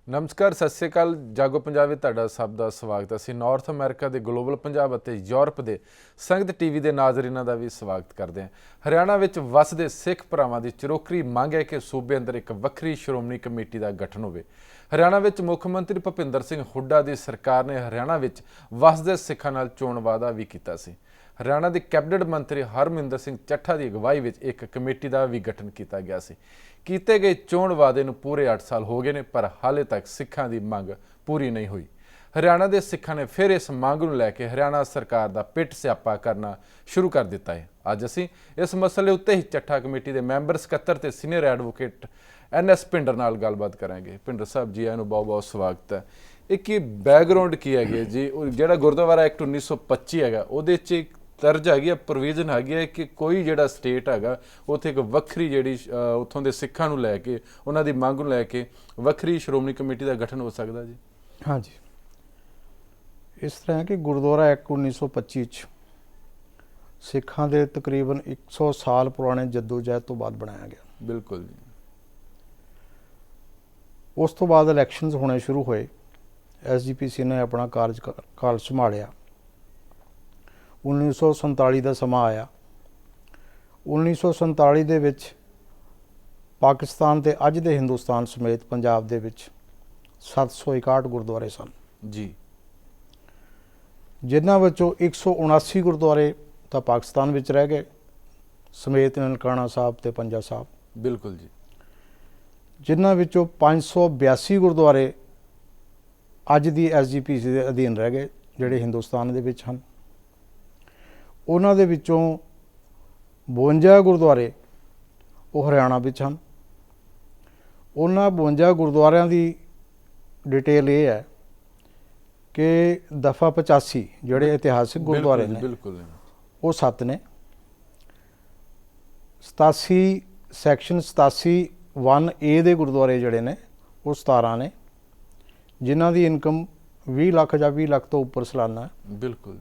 ਨਮਸਕਾਰ, ਸਤਿ ਸ਼੍ਰੀ ਅਕਾਲ। ਜਾਗੋ ਪੰਜਾਬ ਵਿੱਚ ਤੁਹਾਡਾ ਸਭ ਦਾ ਸਵਾਗਤ। ਅਸੀਂ ਨਾਰਥ ਅਮਰੀਕਾ ਦੇ ਗਲੋਬਲ ਪੰਜਾਬ ਅਤੇ ਯੂਰਪ ਦੇ ਸੰਗਤ ਟੀਵੀ ਦੇ ਨਾਜ਼ਰੀਨਾਂ ਦਾ ਵੀ ਸਵਾਗਤ ਕਰਦੇ ਹਾਂ। ਹਰਿਆਣਾ ਵਿੱਚ ਵਸਦੇ ਸਿੱਖ ਭਰਾਵਾਂ ਦੀ ਚਿਰੋਕਰੀ ਮੰਗ ਹੈ ਕਿ ਸੂਬੇ ਅੰਦਰ ਇੱਕ ਵੱਖਰੀ ਸ਼੍ਰੋਮਣੀ ਕਮੇਟੀ ਦਾ ਗਠਨ ਹੋਵੇ। ਹਰਿਆਣਾ ਵਿੱਚ ਮੁੱਖ ਮੰਤਰੀ ਭੁਪਿੰਦਰ ਸਿੰਘ ਹੁੱਡਾ ਦੀ ਸਰਕਾਰ ਨੇ ਹਰਿਆਣਾ ਵਿੱਚ ਵਸਦੇ ਸਿੱਖਾਂ ਨਾਲ ਚੋਣ ਵਾਅਦਾ ਵੀ ਕੀਤਾ ਸੀ। ਹਰਿਆਣਾ ਦੇ ਕੈਬਨਿਟ ਮੰਤਰੀ ਹਰਮਿੰਦਰ ਸਿੰਘ ਚੱਠਾ ਦੀ ਅਗਵਾਈ ਵਿੱਚ ਇੱਕ ਕਮੇਟੀ ਦਾ ਵੀ ਗਠਨ ਕੀਤਾ ਗਿਆ ਸੀ। ਕੀਤੇ ਗਏ ਚੋਣ ਵਾਅਦੇ ਨੂੰ ਪੂਰੇ 8 ਸਾਲ ਹੋ ਗਏ ਨੇ, ਪਰ ਹਾਲੇ ਤੱਕ ਸਿੱਖਾਂ ਦੀ ਮੰਗ ਪੂਰੀ ਨਹੀਂ ਹੋਈ। ਹਰਿਆਣਾ ਦੇ ਸਿੱਖਾਂ ਨੇ ਫਿਰ ਇਸ ਮੰਗ ਨੂੰ ਲੈ ਕੇ ਹਰਿਆਣਾ ਸਰਕਾਰ ਦਾ ਪਿੱਟ ਸਿਆਪਾ ਕਰਨਾ ਸ਼ੁਰੂ ਕਰ ਦਿੱਤਾ ਹੈ। ਅੱਜ ਅਸੀਂ ਇਸ ਮਸਲੇ ਉੱਤੇ ਹੀ ਚੱਠਾ ਕਮੇਟੀ ਦੇ ਮੈਂਬਰ ਸਕੱਤਰ ਤੇ ਸੀਨੀਅਰ ਐਡਵੋਕੇਟ NS ਭਿੰਡਰ ਨਾਲ ਗੱਲਬਾਤ ਕਰਾਂਗੇ। ਭਿੰਡਰ ਸਾਹਿਬ ਜੀ, ਇਹਨੂੰ ਬਹੁਤ ਬਹੁਤ ਸਵਾਗਤ ਹੈ। ਇਹ ਕੀ ਬੈਕਗਰਾਉਂਡ ਕੀ ਹੈਗੀ ਜੀ? ਜਿਹੜਾ ਗੁਰਦੁਆਰਾ ਐਕਟ 1925 ਹੈਗਾ, ਉਹਦੇ 'ਚ ਇੱਕ ਤਰਜ ਹੈਗੀ ਹੈ, ਪ੍ਰੋਵੀਜ਼ਨ ਹੈਗੀ ਹੈ ਕਿ ਕੋਈ ਜਿਹੜਾ ਸਟੇਟ ਹੈਗਾ ਉੱਥੇ ਇੱਕ ਵੱਖਰੀ ਜਿਹੜੀ ਉੱਥੋਂ ਦੇ ਸਿੱਖਾਂ ਨੂੰ ਲੈ ਕੇ, ਉਹਨਾਂ ਦੀ ਮੰਗ ਨੂੰ ਲੈ ਕੇ ਵੱਖਰੀ ਸ਼੍ਰੋਮਣੀ ਕਮੇਟੀ ਦਾ ਗਠਨ ਹੋ ਸਕਦਾ ਜੀ? ਹਾਂਜੀ, ਇਸ ਤਰ੍ਹਾਂ ਹੈ ਕਿ ਗੁਰਦੁਆਰਾ ਐਕਟ 1925 'ਚ ਸਿੱਖਾਂ ਦੇ ਤਕਰੀਬਨ 100 ਸਾਲ ਪੁਰਾਣੇ ਜੱਦੋ-ਜਹਿਦ ਤੋਂ ਬਾਅਦ ਬਣਾਇਆ ਗਿਆ। ਬਿਲਕੁਲ ਜੀ। ਉਸ ਤੋਂ ਬਾਅਦ ਇਲੈਕਸ਼ਨਸ ਹੋਣੇ ਸ਼ੁਰੂ ਹੋਏ। SGPC ਨੇ ਆਪਣਾ ਕਾਰਜ ਸੰਭਾਲਿਆ। 1947 ਦਾ ਸਮਾਂ ਆਇਆ। 1947 ਦੇ ਵਿੱਚ ਪਾਕਿਸਤਾਨ ਤੇ ਅੱਜ ਦੇ ਹਿੰਦੁਸਤਾਨ ਸਮੇਤ ਪੰਜਾਬ ਦੇ ਵਿੱਚ 761 ਗੁਰਦੁਆਰੇ ਸਨ ਜੀ, ਜਿਨ੍ਹਾਂ ਵਿੱਚੋਂ 179 ਗੁਰਦੁਆਰੇ ਤਾਂ ਪਾਕਿਸਤਾਨ ਵਿੱਚ ਰਹਿ ਗਏ, ਸਮੇਤ ਨਨਕਾਣਾ ਸਾਹਿਬ ਤੇ ਪੰਜਾ ਸਾਹਿਬ। ਬਿਲਕੁਲ ਜੀ। ਜਿਨ੍ਹਾਂ ਵਿੱਚੋਂ 582 ਗੁਰਦੁਆਰੇ ਅੱਜ ਦੀ SGPC ਦੇ ਅਧੀਨ ਰਹਿ ਗਏ, ਜਿਹੜੇ ਹਿੰਦੁਸਤਾਨ ਦੇ ਵਿੱਚ ਹਨ। ਉਹਨਾਂ ਦੇ ਵਿੱਚੋਂ 52 ਗੁਰਦੁਆਰੇ ਉਹ ਹਰਿਆਣਾ ਵਿੱਚ ਹਨ। ਉਹਨਾਂ 52 ਗੁਰਦੁਆਰਿਆਂ ਦੀ ਡਿਟੇਲ ਇਹ ਹੈ ਕਿ ਦਫਾ 85 ਜਿਹੜੇ ਇਤਿਹਾਸਿਕ ਗੁਰਦੁਆਰੇ ਨੇ, ਬਿਲਕੁਲ ਉਹ 7 ਨੇ। 87 ਸੈਕਸ਼ਨ 87 1A ਦੇ ਗੁਰਦੁਆਰੇ ਜਿਹੜੇ ਨੇ ਉਹ 17 ਨੇ, ਜਿਨ੍ਹਾਂ ਦੀ ਇਨਕਮ 20 ਲੱਖ ਜਾਂ 20 ਲੱਖ ਤੋਂ ਉੱਪਰ ਸਾਲਾਨਾ ਹੈ। ਬਿਲਕੁਲ।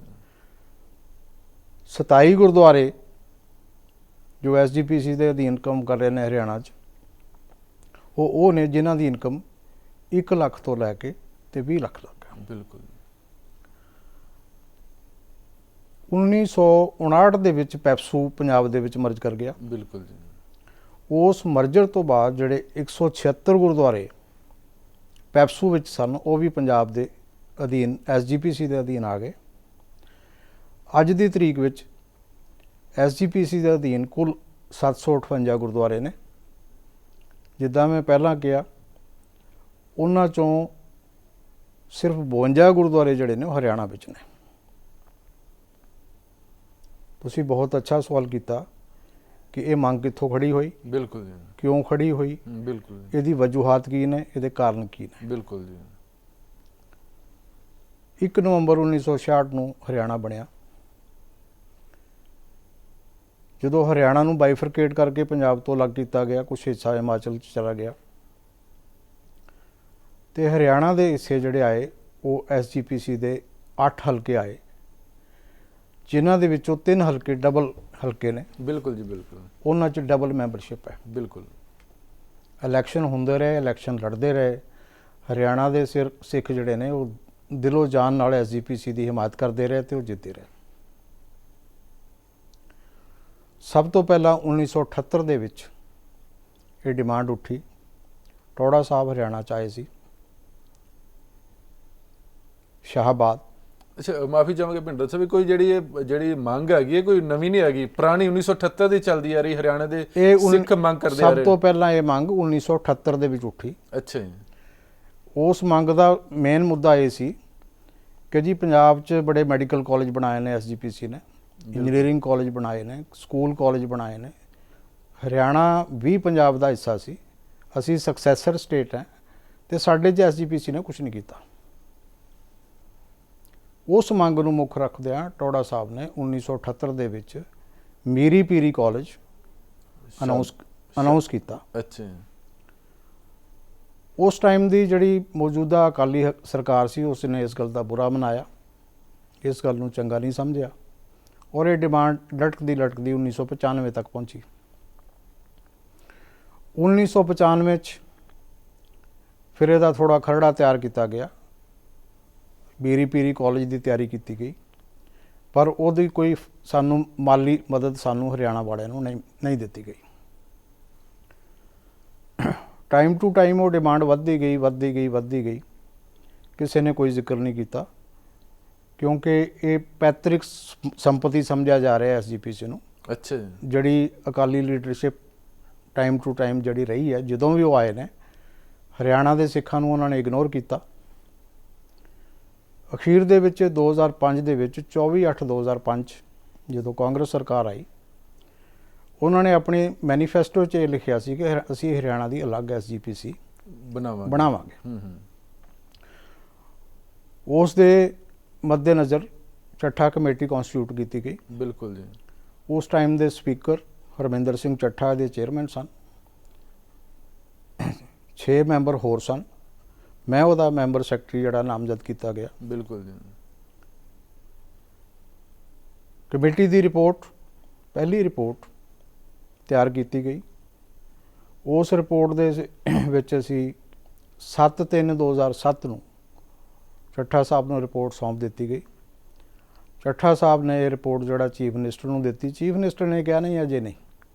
27 ਗੁਰਦੁਆਰੇ ਜੋ SGPC ਦੇ ਅਧੀਨ ਕੰਮ ਕਰ ਰਹੇ ਨੇ ਹਰਿਆਣਾ 'ਚ, ਉਹ ਨੇ ਜਿਨ੍ਹਾਂ ਦੀ ਇਨਕਮ 1 ਲੱਖ ਤੋਂ ਲੈ ਕੇ ਤੇ 20 ਲੱਖ ਤੱਕ ਹੈ। ਬਿਲਕੁਲ। 1959 ਦੇ ਵਿੱਚ ਪੈਪਸੂ ਪੰਜਾਬ ਦੇ ਵਿੱਚ ਮਰਜ ਕਰ ਗਿਆ। ਬਿਲਕੁਲ ਜੀ। ਉਸ ਮਰਜਰ ਤੋਂ ਬਾਅਦ ਜਿਹੜੇ 176 ਗੁਰਦੁਆਰੇ ਪੈਪਸੂ ਵਿੱਚ ਸਨ, ਉਹ ਵੀ ਪੰਜਾਬ ਦੇ ਅਧੀਨ SGPC ਦੇ ਅਧੀਨ ਆ ਗਏ। ਅੱਜ ਦੀ ਤਰੀਕ ਵਿੱਚ SGPC ਦੇ ਅਧੀਨ ਕੁੱਲ 758 ਗੁਰਦੁਆਰੇ ਨੇ। ਜਿੱਦਾਂ ਮੈਂ ਪਹਿਲਾਂ ਕਿਹਾ, ਉਹਨਾਂ 'ਚੋਂ ਸਿਰਫ 52 ਗੁਰਦੁਆਰੇ ਜਿਹੜੇ ਨੇ ਉਹ ਹਰਿਆਣਾ ਵਿੱਚ ਨੇ। ਤੁਸੀਂ ਬਹੁਤ ਅੱਛਾ ਸਵਾਲ ਕੀਤਾ ਕਿ ਇਹ ਮੰਗ ਕਿੱਥੋਂ ਖੜੀ ਹੋਈ। ਬਿਲਕੁਲ ਜੀ। ਕਿਉਂ ਖੜੀ ਹੋਈ? ਬਿਲਕੁਲ। ਇਹਦੀ ਵਜੂਹਾਤ ਕੀ ਨੇ, ਇਹਦੇ ਕਾਰਨ ਕੀ ਨੇ? ਬਿਲਕੁਲ ਜੀ। 1 ਨਵੰਬਰ 1966 ਨੂੰ ਹਰਿਆਣਾ ਬਣਿਆ। ਜਦੋਂ ਹਰਿਆਣਾ ਨੂੰ ਬਾਈਫਰਕੇਟ ਕਰਕੇ ਪੰਜਾਬ ਤੋਂ ਅਲੱਗ ਕੀਤਾ ਗਿਆ, ਕੁਛ ਹਿੱਸਾ ਹਿਮਾਚਲ 'ਚ ਚਲਾ ਗਿਆ, ਤੇ ਹਰਿਆਣਾ ਦੇ ਹਿੱਸੇ ਜਿਹੜੇ ਆਏ ਉਹ SGPC ਦੇ 8 ਹਲਕੇ ਆਏ, ਜਿਨ੍ਹਾਂ ਦੇ ਵਿੱਚੋਂ 3 ਹਲਕੇ ਡਬਲ ਹਲਕੇ ਨੇ। ਬਿਲਕੁਲ ਜੀ। ਬਿਲਕੁਲ। ਉਹਨਾਂ 'ਚ ਡਬਲ ਮੈਂਬਰਸ਼ਿਪ ਹੈ। ਬਿਲਕੁਲ। ਇਲੈਕਸ਼ਨ ਹੁੰਦੇ ਰਹੇ, ਇਲੈਕਸ਼ਨ ਲੜਦੇ ਰਹੇ। ਹਰਿਆਣਾ ਦੇ ਸਿੱਖ ਜਿਹੜੇ ਨੇ ਉਹ ਦਿਲੋਂ ਜਾਨ ਨਾਲ SGPC ਦੀ ਹਿਮਾਇਤ ਕਰਦੇ ਰਹੇ ਤੇ ਉਹ ਜਿੱਤੇ ਰਹੇ। ਸਭ ਤੋਂ ਪਹਿਲਾਂ 1978 ਦੇ ਵਿੱਚ ਇਹ ਡਿਮਾਂਡ ਉੱਠੀ। ਟੌੜਾ ਸਾਹਿਬ ਹਰਿਆਣਾ 'ਚ ਆਏ ਸੀ, ਸ਼ਾਹਬਾਦ। ਅੱਛਾ, ਮਾਫੀ ਚਾਹਾਂਗੇ ਭਿੰਡਰ ਸਾਹਿਬ, ਕੋਈ ਜਿਹੜੀ ਮੰਗ ਹੈਗੀ ਹੈ ਕੋਈ ਨਵੀਂ ਨਹੀਂ ਹੈਗੀ, ਪੁਰਾਣੀ 1978 ਦੀ ਚੱਲਦੀ ਆ ਰਹੀ ਹਰਿਆਣਾ ਦੇ ਸਿੱਖ ਮੰਗ ਕਰਦੇ ਆ ਰਹੇ। ਸਭ ਤੋਂ ਪਹਿਲਾਂ ਇਹ ਮੰਗ 1978 ਦੇ ਵਿੱਚ ਉੱਠੀ। ਅੱਛਾ ਜੀ। ਉਸ ਮੰਗ ਦਾ ਮੇਨ ਮੁੱਦਾ ਇਹ ਸੀ ਕਿ ਜੀ ਪੰਜਾਬ 'ਚ ਬੜੇ ਮੈਡੀਕਲ ਕਾਲਜ ਬਣਾਏ ਨੇ SGPC ਨੇ, ਇੰਜੀਨੀਅਰਿੰਗ ਕਾਲਜ ਬਣਾਏ ਨੇ, ਸਕੂਲ ਕਾਲਜ ਬਣਾਏ ਨੇ। ਹਰਿਆਣਾ ਵੀ ਪੰਜਾਬ ਦਾ ਹਿੱਸਾ ਸੀ, ਅਸੀਂ ਸਕਸੈਸਰ ਸਟੇਟ ਹੈ, ਤੇ ਸਾਡੇ 'ਚ SGPC ਨੇ ਕੁਛ ਨਹੀਂ ਕੀਤਾ। ਉਸ ਮੰਗ ਨੂੰ ਮੁੱਖ ਰੱਖਦਿਆਂ ਟੌੜਾ ਸਾਹਿਬ ਨੇ 1978 ਦੇ ਵਿੱਚ ਮੀਰੀ ਪੀਰੀ ਕਾਲਜ ਅਨਾਉਂਸ ਕੀਤਾ। ਅੱਛਾ। ਉਸ ਟਾਈਮ ਦੀ ਜਿਹੜੀ ਮੌਜੂਦਾ ਅਕਾਲੀ ਸਰਕਾਰ ਸੀ, ਉਸ ਨੇ ਇਸ ਗੱਲ ਦਾ ਬੁਰਾ ਮਨਾਇਆ, ਇਸ ਗੱਲ ਨੂੰ ਚੰਗਾ ਨਹੀਂ ਸਮਝਿਆ, ਔਰ ਇਹ ਡਿਮਾਂਡ ਲਟਕਦੀ 1995 ਤੱਕ ਪਹੁੰਚੀ। 1995 'ਚ ਫਿਰ ਇਹਦਾ ਥੋੜ੍ਹਾ ਖਰੜਾ ਤਿਆਰ ਕੀਤਾ ਗਿਆ, ਬੀਰੀ ਪੀਰੀ ਕਾਲਜ ਦੀ ਤਿਆਰੀ ਕੀਤੀ ਗਈ, ਪਰ ਉਹਦੀ ਕੋਈ ਸਾਨੂੰ ਮਾਲੀ ਮਦਦ ਸਾਨੂੰ ਹਰਿਆਣਾ ਵਾਲਿਆਂ ਨੂੰ ਨਹੀਂ ਦਿੱਤੀ ਗਈ। ਟਾਈਮ ਟੂ ਟਾਈਮ ਉਹ ਡਿਮਾਂਡ ਵੱਧਦੀ ਗਈ, ਕਿਸੇ ਨੇ ਕੋਈ ਜ਼ਿਕਰ ਨਹੀਂ ਕੀਤਾ, ਕਿਉਂਕਿ ਇਹ ਪੈਤ੍ਰਿਕ ਸੰਪਤੀ ਸਮਝਿਆ ਜਾ ਰਿਹਾ SGPC ਨੂੰ। ਅੱਛਾ ਜੀ। ਜਿਹੜੀ Akali leadership time to time ਜਿਹੜੀ ਰਹੀ ਹੈ, ਜਦੋਂ ਵੀ ਉਹ ਆਏ ਨੇ ਹਰਿਆਣਾ ਦੇ ਸਿੱਖਾਂ ਨੂੰ ਉਹਨਾਂ ਨੇ ਇਗਨੋਰ ਕੀਤਾ। ਅਖੀਰ ਦੇ ਵਿੱਚ 2005 ਦੇ ਵਿੱਚ 24/8/2005 ਜਦੋਂ ਕਾਂਗਰਸ ਸਰਕਾਰ ਆਈ, ਉਹਨਾਂ ਨੇ ਆਪਣੇ ਮੈਨੀਫੈਸਟੋ 'ਚ ਇਹ ਲਿਖਿਆ ਸੀ ਕਿ ਅਸੀਂ ਹਰਿਆਣਾ ਦੀ ਅਲੱਗ SGPC ਬਣਾਵਾਂਗੇ। ਉਸ ਦੇ ਮੱਦੇਨਜ਼ਰ ਚੱਠਾ ਕਮੇਟੀ ਕੌਂਸਟੀਟਿਊਟ ਕੀਤੀ ਗਈ। ਬਿਲਕੁਲ ਜੀ। ਉਸ ਟਾਈਮ ਦੇ ਸਪੀਕਰ ਹਰਮਿੰਦਰ ਸਿੰਘ ਚੱਠਾ ਦੇ ਚੇਅਰਮੈਨ ਸਨ, 6 ਮੈਂਬਰ ਹੋਰ ਸਨ, ਮੈਂ ਉਹਦਾ ਮੈਂਬਰ ਸੈਕਟਰੀ ਜਿਹੜਾ ਨਾਮਜ਼ਦ ਕੀਤਾ ਗਿਆ। ਬਿਲਕੁਲ ਜੀ। ਕਮੇਟੀ ਦੀ ਰਿਪੋਰਟ, ਪਹਿਲੀ ਰਿਪੋਰਟ ਤਿਆਰ ਕੀਤੀ ਗਈ। ਉਸ ਰਿਪੋਰਟ ਦੇ ਵਿੱਚ ਅਸੀਂ 7/3/2007 ਨੂੰ ਚੱਠਾ ਸਾਹਿਬ ਨੂੰ ਰਿਪੋਰਟ ਸੌਂਪ ਦਿੱਤੀ ਗਈ। ਚੱਠਾ ਸਾਹਿਬ ਨੇ ਇਹ ਰਿਪੋਰਟ ਜਿਹੜਾ ਚੀਫ ਮਿਨਿਸਟਰ ਨੂੰ ਦਿੱਤੀ। ਚੀਫ ਮਿਨਿਸਟਰ ਨੇ ਕਿਹਾ ਨਹੀਂ, ਅਜੇ ਨਹੀਂ,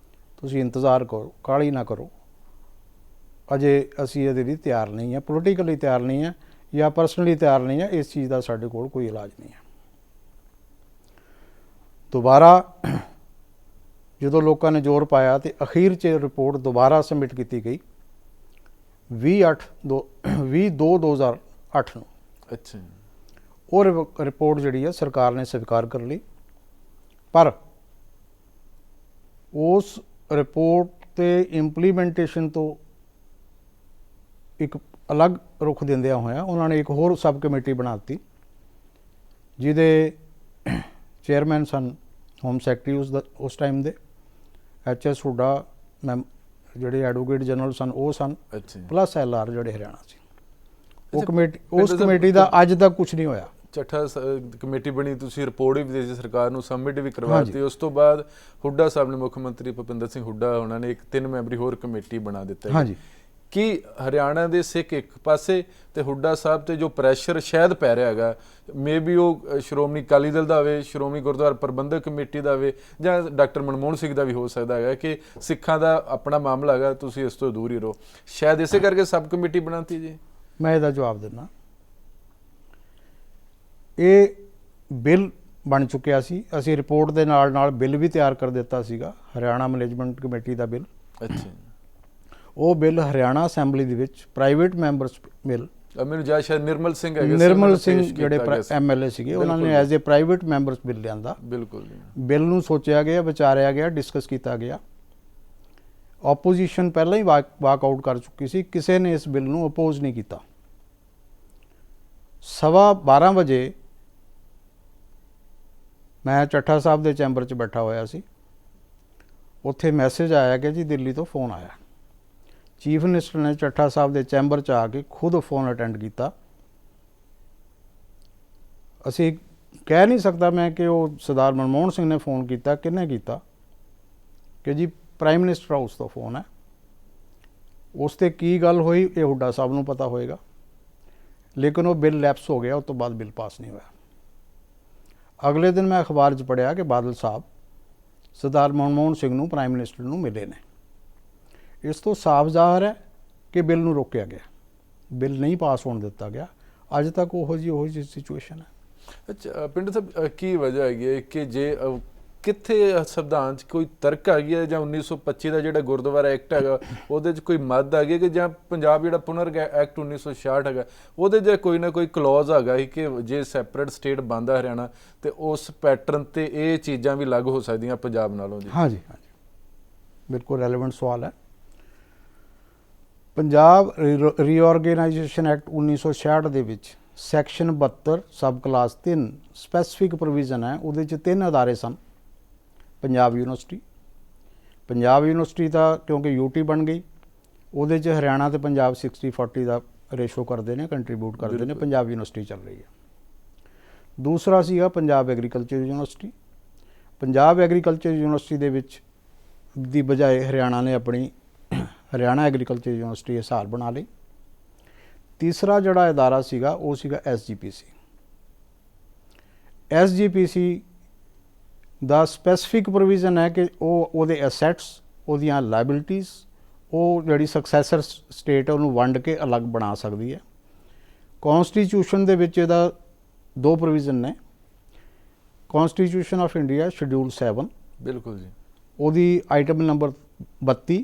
ਤੁਸੀਂ ਇੰਤਜ਼ਾਰ ਕਰੋ, ਕਾਹਲੀ ਨਾ ਕਰੋ, ਅਜੇ ਅਸੀਂ ਇਹਦੇ ਲਈ ਤਿਆਰ ਨਹੀਂ ਹੈ, ਪੋਲੀਟੀਕਲੀ ਤਿਆਰ ਨਹੀਂ ਹੈ ਜਾਂ ਪਰਸਨਲੀ ਤਿਆਰ ਨਹੀਂ ਹੈ, ਇਸ ਚੀਜ਼ ਦਾ ਸਾਡੇ ਕੋਲ ਕੋਈ ਇਲਾਜ ਨਹੀਂ ਹੈ। ਦੁਬਾਰਾ ਜਦੋਂ ਲੋਕਾਂ ਨੇ ਜ਼ੋਰ ਪਾਇਆ ਤੇ ਅਖੀਰ 'ਚ ਰਿਪੋਰਟ ਦੁਬਾਰਾ ਸਬਮਿਟ ਕੀਤੀ ਗਈ 20/2/2008 ਨੂੰ। ਅੱਛਾ। ਉਹ ਰਿਪੋਰਟ ਜਿਹੜੀ ਹੈ ਸਰਕਾਰ ਨੇ ਸਵੀਕਾਰ ਕਰ ਲਈ, ਪਰ ਉਸ ਰਿਪੋਰਟ ਤੇ ਇੰਪਲੀਮੈਂਟੇਸ਼ਨ ਤੋਂ ਇੱਕ ਅਲੱਗ ਰੁਖ ਦਿੰਦਿਆਂ ਹੋਇਆ ਉਹਨਾਂ ਨੇ ਇੱਕ ਹੋਰ ਸਬ ਕਮੇਟੀ ਬਣਾ ਦਿੱਤੀ, ਜਿਹਦੇ ਚੇਅਰਮੈਨ ਸਨ ਹੋਮ ਸੈਕਟਰੀ ਉਸ ਟਾਈਮ ਦੇ HS ਹੁੱਡਾ, ਜਿਹੜੇ ਐਡਵੋਕੇਟ ਜਨਰਲ ਸਨ ਉਹ ਸਨ, ਪਲੱਸ LR ਜਿਹੜੇ ਹਰਿਆਣਾ ਸੀ। ਉਹ ਕਮੇਟੀ, ਉਸ ਕਮੇਟੀ ਦਾ ਅੱਜ ਤੱਕ ਕੁਝ ਨਹੀਂ ਹੋਇਆ। ਚੱਠਾ ਕਮੇਟੀ ਬਣੀ, ਤੁਸੀਂ ਰਿਪੋਰਟ ਵੀ ਦਿੱਤੀ ਸਰਕਾਰ ਨੂੰ, ਸਬਮਿਟ ਵੀ ਕਰਵਾਤੀ। ਉਸ ਤੋਂ ਬਾਅਦ ਹੁੱਡਾ ਸਾਹਿਬ ਨੇ, ਮੁੱਖ ਮੰਤਰੀ ਭੁਪਿੰਦਰ ਸਿੰਘ ਹੁੱਡਾ ਉਹਨਾਂ ਨੇ ਇੱਕ 3 ਮੈਂਬਰੀ ਹੋਰ ਕਮੇਟੀ ਬਣਾ ਦਿੱਤਾ। ਹਾਂਜੀ। ਕਿ ਹਰਿਆਣਾ ਦੇ ਸਿੱਖ ਇੱਕ ਪਾਸੇ ਤੇ ਹੁੱਡਾ ਸਾਹਿਬ ਤੇ ਜੋ ਪ੍ਰੈਸ਼ਰ ਸ਼ਾਇਦ ਪੈ ਰਿਹਾ ਹੈਗਾ, ਮੇ ਬੀ ਉਹ ਸ਼੍ਰੋਮਣੀ ਅਕਾਲੀ ਦਲ ਦਾ ਹੋਵੇ, ਸ਼੍ਰੋਮਣੀ ਗੁਰਦੁਆਰਾ ਪ੍ਰਬੰਧਕ ਕਮੇਟੀ ਦਾ ਹੋਵੇ, ਜਾਂ ਡਾਕਟਰ ਮਨਮੋਹਨ ਸਿੰਘ ਦਾ ਵੀ ਹੋ ਸਕਦਾ ਹੈਗਾ ਕਿ ਸਿੱਖਾਂ ਦਾ ਆਪਣਾ ਮਾਮਲਾ ਹੈਗਾ, ਤੁਸੀਂ ਇਸ ਤੋਂ ਦੂਰ ਹੀ ਰਹੋ, ਸ਼ਾਇਦ ਇਸੇ ਕਰਕੇ ਸਬ ਕਮੇਟੀ ਬਣਾਤੀ ਜੀ। ਮੈਂ ਇਹਦਾ ਜਵਾਬ ਦਿੰਦਾ, ਇਹ ਬਿੱਲ ਬਣ ਚੁੱਕਿਆ ਸੀ, ਅਸੀਂ ਰਿਪੋਰਟ ਦੇ ਨਾਲ ਨਾਲ ਬਿੱਲ ਵੀ ਤਿਆਰ ਕਰ ਦਿੱਤਾ ਸੀਗਾ, ਹਰਿਆਣਾ ਮੈਨੇਜਮੈਂਟ ਕਮੇਟੀ ਦਾ ਬਿੱਲ। ਅੱਛਾ। ਉਹ ਬਿੱਲ ਹਰਿਆਣਾ ਅਸੈਂਬਲੀ ਦੇ ਵਿੱਚ ਪ੍ਰਾਈਵੇਟ ਮੈਂਬਰਸ ਬਿੱਲ, ਮੈਨੂੰ ਜਾ ਸ਼ਾਇਦ ਨਿਰਮਲ ਸਿੰਘ ਜਿਹੜੇ MLA ਸੀਗੇ, ਉਹਨਾਂ ਨੇ as a private members bill ਲਿਆਂਦਾ। ਬਿਲਕੁਲ। ਬਿੱਲ ਨੂੰ ਸੋਚਿਆ ਗਿਆ, ਵਿਚਾਰਿਆ ਗਿਆ, ਡਿਸਕਸ ਕੀਤਾ ਗਿਆ। ਆਪੋਜੀਸ਼ਨ ਪਹਿਲਾਂ ਹੀ ਵਾਕ ਆਊਟ ਕਰ ਚੁੱਕੀ ਸੀ, ਕਿਸੇ ਨੇ ਇਸ ਬਿੱਲ ਨੂੰ ਅਪੋਜ਼ ਨਹੀਂ ਕੀਤਾ। 12:15 ਵਜੇ ਮੈਂ ਚੱਠਾ ਸਾਹਿਬ ਦੇ ਚੈਂਬਰ 'ਚ ਬੈਠਾ ਹੋਇਆ ਸੀ, ਉੱਥੇ ਮੈਸੇਜ ਆਇਆ ਕਿ ਜੀ ਦਿੱਲੀ ਤੋਂ ਫੋਨ ਆਇਆ। ਚੀਫ ਮਿਨਿਸਟਰ ਨੇ ਚੱਠਾ ਸਾਹਿਬ ਦੇ ਚੈਂਬਰ 'ਚ ਆ ਕੇ ਖੁਦ ਫੋਨ ਅਟੈਂਡ ਕੀਤਾ। ਅਸੀਂ ਕਹਿ ਨਹੀਂ ਸਕਦਾ ਮੈਂ ਕਿ ਉਹ ਸਰਦਾਰ ਮਨਮੋਹਨ ਸਿੰਘ ਨੇ ਫੋਨ ਕੀਤਾ, ਕਿਹਨੇ ਕੀਤਾ, ਕਿ ਜੀ ਪ੍ਰਾਈਮ ਮਿਨਿਸਟਰ ਹਾਊਸ ਤੋਂ ਫੋਨ ਹੈ। ਉਸ 'ਤੇ ਕੀ ਗੱਲ ਹੋਈ ਇਹ ਹੁੱਡਾ ਸਾਹਿਬ ਨੂੰ ਪਤਾ ਹੋਏਗਾ, ਲੇਕਿਨ ਉਹ ਬਿੱਲ ਲੈਪਸ ਹੋ ਗਿਆ, ਉਸ ਤੋਂ ਬਾਅਦ ਬਿੱਲ ਪਾਸ ਨਹੀਂ ਹੋਇਆ। ਅਗਲੇ ਦਿਨ ਮੈਂ ਅਖਬਾਰ 'ਚ ਪੜ੍ਹਿਆ ਕਿ ਬਾਦਲ ਸਾਹਿਬ ਸਰਦਾਰ ਮਨਮੋਹਨ ਸਿੰਘ ਨੂੰ, ਪ੍ਰਾਈਮ ਮਿਨਿਸਟਰ ਨੂੰ ਮਿਲੇ ਨੇ। ਇਸ ਤੋਂ ਸਾਫ਼ ਜ਼ਾਹਰ ਹੈ ਕਿ ਬਿੱਲ ਨੂੰ ਰੋਕਿਆ ਗਿਆ, ਬਿੱਲ ਨਹੀਂ ਪਾਸ ਹੋਣ ਦਿੱਤਾ ਗਿਆ। ਅੱਜ ਤੱਕ ਉਹੋ ਜਿਹੀ ਸਿਚੁਏਸ਼ਨ ਹੈ। ਅੱਛਾ ਪਿੰਡ ਸਾਹਿਬ, ਕੀ ਵਜ੍ਹਾ ਹੈਗੀ ਹੈ ਕਿ ਜੇ ਕਿੱਥੇ ਸੰਵਿਧਾਨ 'ਚ ਕੋਈ ਤਰਕ ਹੈਗੀ ਹੈ, ਜਾਂ 1925 ਦਾ ਜਿਹੜਾ ਗੁਰਦੁਆਰਾ ਐਕਟ ਹੈਗਾ ਉਹਦੇ 'ਚ ਕੋਈ ਮੱਦ ਹੈਗੀ ਹੈ, ਕਿ ਜਾਂ ਪੰਜਾਬ ਜਿਹੜਾ ਪੁਨਰ ਐਕਟ 1966 ਹੈਗਾ ਉਹਦੇ 'ਚ ਕੋਈ ਨਾ ਕੋਈ ਕਲੌਜ਼ ਹੈਗਾ ਕਿ ਜੇ ਸੈਪਰੇਟ ਸਟੇਟ ਬਣਦਾ ਹਰਿਆਣਾ ਤੇ ਉਸ ਪੈਟਰਨ ਤੇ ਇਹ ਚੀਜ਼ਾਂ ਵੀ ਲੱਗ ਹੋ ਸਕਦੀਆਂ ਪੰਜਾਬ ਨਾਲੋਂ ਜੀ? ਹਾਂਜੀ, ਬਿਲਕੁਲ ਰੈਲੇਵੈਂਟ ਸਵਾਲ ਹੈ। ਪੰਜਾਬ ਰੀਆਰਗੇਨਾਈਜੇਸ਼ਨ ਐਕਟ 1966 ਦੇ ਵਿੱਚ ਸੈਕਸ਼ਨ 72 ਸਬ ਕਲਾਸ 3 ਸਪੈਸੀਫਿਕ ਪ੍ਰੋਵੀਜ਼ਨ ਹੈ। ਉਹਦੇ 'ਚ 3 ਅਦਾਰੇ ਸਨ। ਪੰਜਾਬ ਯੂਨੀਵਰਸਿਟੀ ਦਾ ਕਿਉਂਕਿ UT ਬਣ ਗਈ, ਉਹਦੇ 'ਚ ਹਰਿਆਣਾ ਤੇ ਪੰਜਾਬ 60-40 ਦਾ ਰੇਸ਼ੋ ਕਰਦੇ ਨੇ, ਕੰਟਰੀਬਿਊਟ ਕਰਦੇ ਨੇ, ਪੰਜਾਬ ਯੂਨੀਵਰਸਿਟੀ ਚੱਲ ਰਹੀ ਹੈ। ਦੂਸਰਾ ਸੀਗਾ Punjab agriculture university. Punjab agriculture university ਦੇ ਵਿੱਚ ਦੀ ਬਜਾਏ ਹਰਿਆਣਾ ਨੇ ਆਪਣੀ ਹਰਿਆਣਾ ਐਗਰੀਕਲਚਰ ਯੂਨੀਵਰਸਿਟੀ ਹਿਸਾਰ ਬਣਾ ਲਈ। ਤੀਸਰਾ ਜਿਹੜਾ ਅਦਾਰਾ ਸੀਗਾ ਉਹ ਸੀਗਾ SGPC। SGPC ਦਾ ਸਪੈਸੀਫਿਕ ਪ੍ਰੋਵੀਜ਼ਨ ਹੈ ਕਿ ਉਹ ਉਹਦੇ ਐਸੈਟਸ, ਉਹਦੀਆਂ ਲਾਇਬਿਲਿਟੀਜ਼, ਉਹ ਜਿਹੜੀ ਸਕਸੈਸਰ ਸਟੇਟ ਉਹਨੂੰ ਵੰਡ ਕੇ ਅਲੱਗ ਬਣਾ ਸਕਦੀ ਹੈ। ਕੌਂਸਟੀਟਿਊਸ਼ਨ ਦੇ ਵਿੱਚ ਇਹਦਾ 2 ਪ੍ਰੋਵੀਜ਼ਨ ਨੇ। ਕੌਂਸਟੀਟਿਊਸ਼ਨ ਆਫ ਇੰਡੀਆ ਸ਼ਡਿਊਲ 7, ਬਿਲਕੁਲ ਜੀ, ਉਹਦੀ ਆਈਟਮ ਨੰਬਰ 32,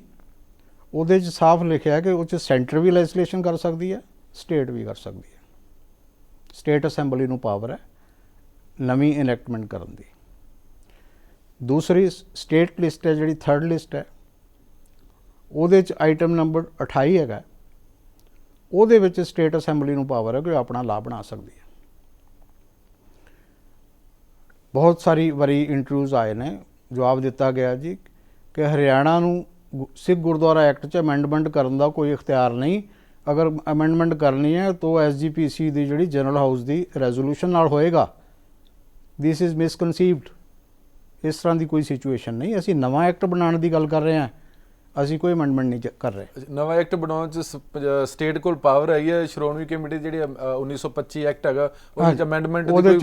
ਉਹਦੇ 'ਚ ਸਾਫ਼ ਲਿਖਿਆ ਕਿ ਉਹ 'ਚ ਸੈਂਟਰ ਵੀ ਲੈਜਿਸਲੇਸ਼ਨ ਕਰ ਸਕਦੀ ਹੈ, ਸਟੇਟ ਵੀ ਕਰ ਸਕਦੀ ਹੈ। ਸਟੇਟ ਅਸੈਂਬਲੀ ਨੂੰ ਪਾਵਰ ਹੈ ਨਵੀਂ ਇਨੈਕਟਮੈਂਟ ਕਰਨ ਦੀ। ਦੂਸਰੀ ਸਟੇਟ ਲਿਸਟ ਹੈ ਜਿਹੜੀ 3rd ਲਿਸਟ ਹੈ, ਉਹਦੇ 'ਚ ਆਈਟਮ ਨੰਬਰ 28 ਹੈਗਾ। ਉਹਦੇ ਵਿੱਚ ਸਟੇਟ ਅਸੈਂਬਲੀ ਨੂੰ ਪਾਵਰ ਹੈ ਕਿ ਉਹ ਆਪਣਾ ਲਾਅ ਬਣਾ ਸਕਦੀ ਹੈ। ਬਹੁਤ ਸਾਰੀ ਵਾਰੀ ਇੰਟਰਵਿਊਜ਼ ਆਏ ਨੇ, ਜਵਾਬ ਦਿੱਤਾ ਗਿਆ ਜੀ ਕਿ ਹਰਿਆਣਾ ਨੂੰ ਸਿੱਖ ਗੁਰਦੁਆਰਾ ਐਕਟ 'ਚ ਅਮੈਂਡਮੈਂਟ ਕਰਨ ਦਾ ਕੋਈ ਇਖਤਿਆਰ ਨਹੀਂ। ਅਗਰ ਅਮੈਂਡਮੈਂਟ ਕਰਨੀ ਹੈ ਤਾਂ SGPC ਦੀ ਜਿਹੜੀ ਜਨਰਲ ਹਾਊਸ ਦੀ ਰੈਜ਼ੋਲੂਸ਼ਨ ਨਾਲ ਹੋਏਗਾ। This is misconceived. ਇਸ ਤਰ੍ਹਾਂ ਦੀ ਕੋਈ ਸਿਚੁਏਸ਼ਨ ਨਹੀਂ। ਅਸੀਂ ਨਵਾਂ ਐਕਟ ਬਣਾਉਣ ਦੀ ਗੱਲ ਕਰ ਰਹੇ ਹਾਂ, ਅਸੀਂ ਕੋਈ ਅਮੈਂਡਮੈਂਟ ਨਹੀਂ ਕਰ ਰਹੇ। ਨਵਾਂ ਐਕਟ ਬਣਾਉਣ 'ਚ ਸਟੇਟ ਕੋਲ ਪਾਵਰ ਹੈਗੀ ਹੈ। ਸ਼੍ਰੋਮਣੀ ਕਮੇਟੀ ਜਿਹੜੀ 1925 ਐਕਟ ਹੈਗਾ ਉਹਦੇ 'ਚ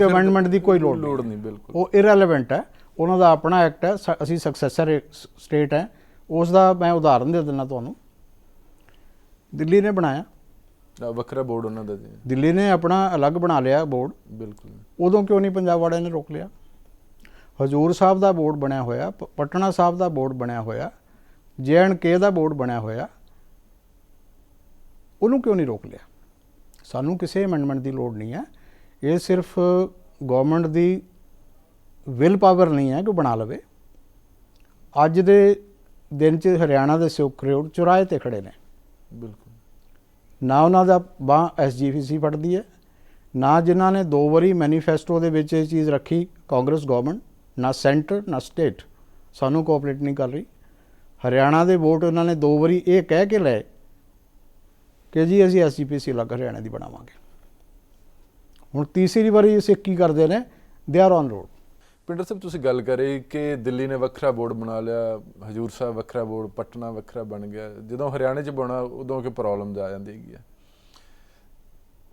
ਅਮੈਂਡਮੈਂਟ ਦੀ ਕੋਈ ਲੋੜ ਨਹੀਂ। ਬਿਲਕੁਲ ਉਹ ਇਰੈਲੇਵੈਂਟ ਹੈ, ਉਹਨਾਂ ਦਾ ਆਪਣਾ ਐਕਟ ਹੈ। ਅਸੀਂ ਸਕਸੈਸਰ ਸਟੇਟ ਹੈ। ਉਸ ਦਾ ਮੈਂ ਉਦਾਹਰਨ ਦੇ ਦਿੰਦਾ ਤੁਹਾਨੂੰ। ਦਿੱਲੀ ਨੇ ਬਣਾਇਆ ਵੱਖਰਾ ਬੋਰਡ ਉਹਨਾਂ ਦਾ ਜੀ, ਦਿੱਲੀ ਨੇ ਆਪਣਾ ਅਲੱਗ ਬਣਾ ਲਿਆ ਬੋਰਡ। ਬਿਲਕੁਲ ਉਦੋਂ ਕਿਉਂ ਨਹੀਂ ਪੰਜਾਬ ਵਾਲਿਆਂ ਨੇ ਰੋਕ ਲਿਆ? ਹਜ਼ੂਰ ਸਾਹਿਬ ਦਾ ਬੋਰਡ ਬਣਿਆ ਹੋਇਆ, ਪਟਨਾ ਸਾਹਿਬ ਦਾ ਬੋਰਡ ਬਣਿਆ ਹੋਇਆ, JNK ਦਾ ਬੋਰਡ ਬਣਿਆ ਹੋਇਆ, ਉਹਨੂੰ ਕਿਉਂ ਨਹੀਂ ਰੋਕ ਲਿਆ? ਸਾਨੂੰ ਕਿਸੇ ਅਮੈਂਡਮੈਂਟ ਦੀ ਲੋੜ ਨਹੀਂ ਹੈ। ਇਹ ਸਿਰਫ ਗਵਰਨਮੈਂਟ ਦੀ ਵਿਲ ਪਾਵਰ ਨਹੀਂ ਹੈ ਕਿ ਬਣਾ ਲਵੇ। ਅੱਜ ਦੇ ਦਿਨ 'ਚ ਹਰਿਆਣਾ ਦੇ ਸਿੱਖ ਰੋਡ ਚੁਰਾਹੇ 'ਤੇ ਖੜੇ ਨੇ। ਬਿਲਕੁਲ ਨਾ ਉਹਨਾਂ ਦਾ ਬਾਂਹ SGPC ਫੜਦੀ ਹੈ, ਨਾ ਜਿਨ੍ਹਾਂ ਨੇ 2 ਵਾਰੀ ਮੈਨੀਫੈਸਟੋ ਦੇ ਵਿੱਚ ਇਹ ਚੀਜ਼ ਰੱਖੀ ਕਾਂਗਰਸ ਗਵਰਨਮੈਂਟ, ਨਾ ਸੈਂਟਰ ਨਾ ਸਟੇਟ ਸਾਨੂੰ ਕੋਆਪਰੇਟ ਨਹੀਂ ਕਰ ਰਹੀ। ਹਰਿਆਣਾ ਦੇ ਵੋਟ ਉਹਨਾਂ ਨੇ 2 ਵਾਰੀ ਇਹ ਕਹਿ ਕੇ ਲਏ ਕਿ ਜੀ ਅਸੀਂ SGPC ਅਲੱਗ ਹਰਿਆਣਾ ਦੀ ਬਣਾਵਾਂਗੇ। ਹੁਣ ਤੀਸਰੀ ਵਾਰੀ ਸਿੱਖ ਕੀ ਕਰਦੇ ਨੇ? They are on road. Pinder ਸਾਹਿਬ, ਤੁਸੀਂ ਗੱਲ ਕਰੀ ਕਿ ਦਿੱਲੀ ਨੇ ਵੱਖਰਾ ਬੋਰਡ ਬਣਾ ਲਿਆ, ਹਜੂਰ ਸਾਹਿਬ ਵੱਖਰਾ ਬੋਰਡ, ਪਟਨਾ ਵੱਖਰਾ ਬਣ ਗਿਆ। ਜਦੋਂ ਹਰਿਆਣੇ 'ਚ ਬਣਾ ਉਦੋਂ ਕਿ ਪ੍ਰੋਬਲਮਸ ਆ ਜਾਂਦੀ ਹੈਗੀ ਆ।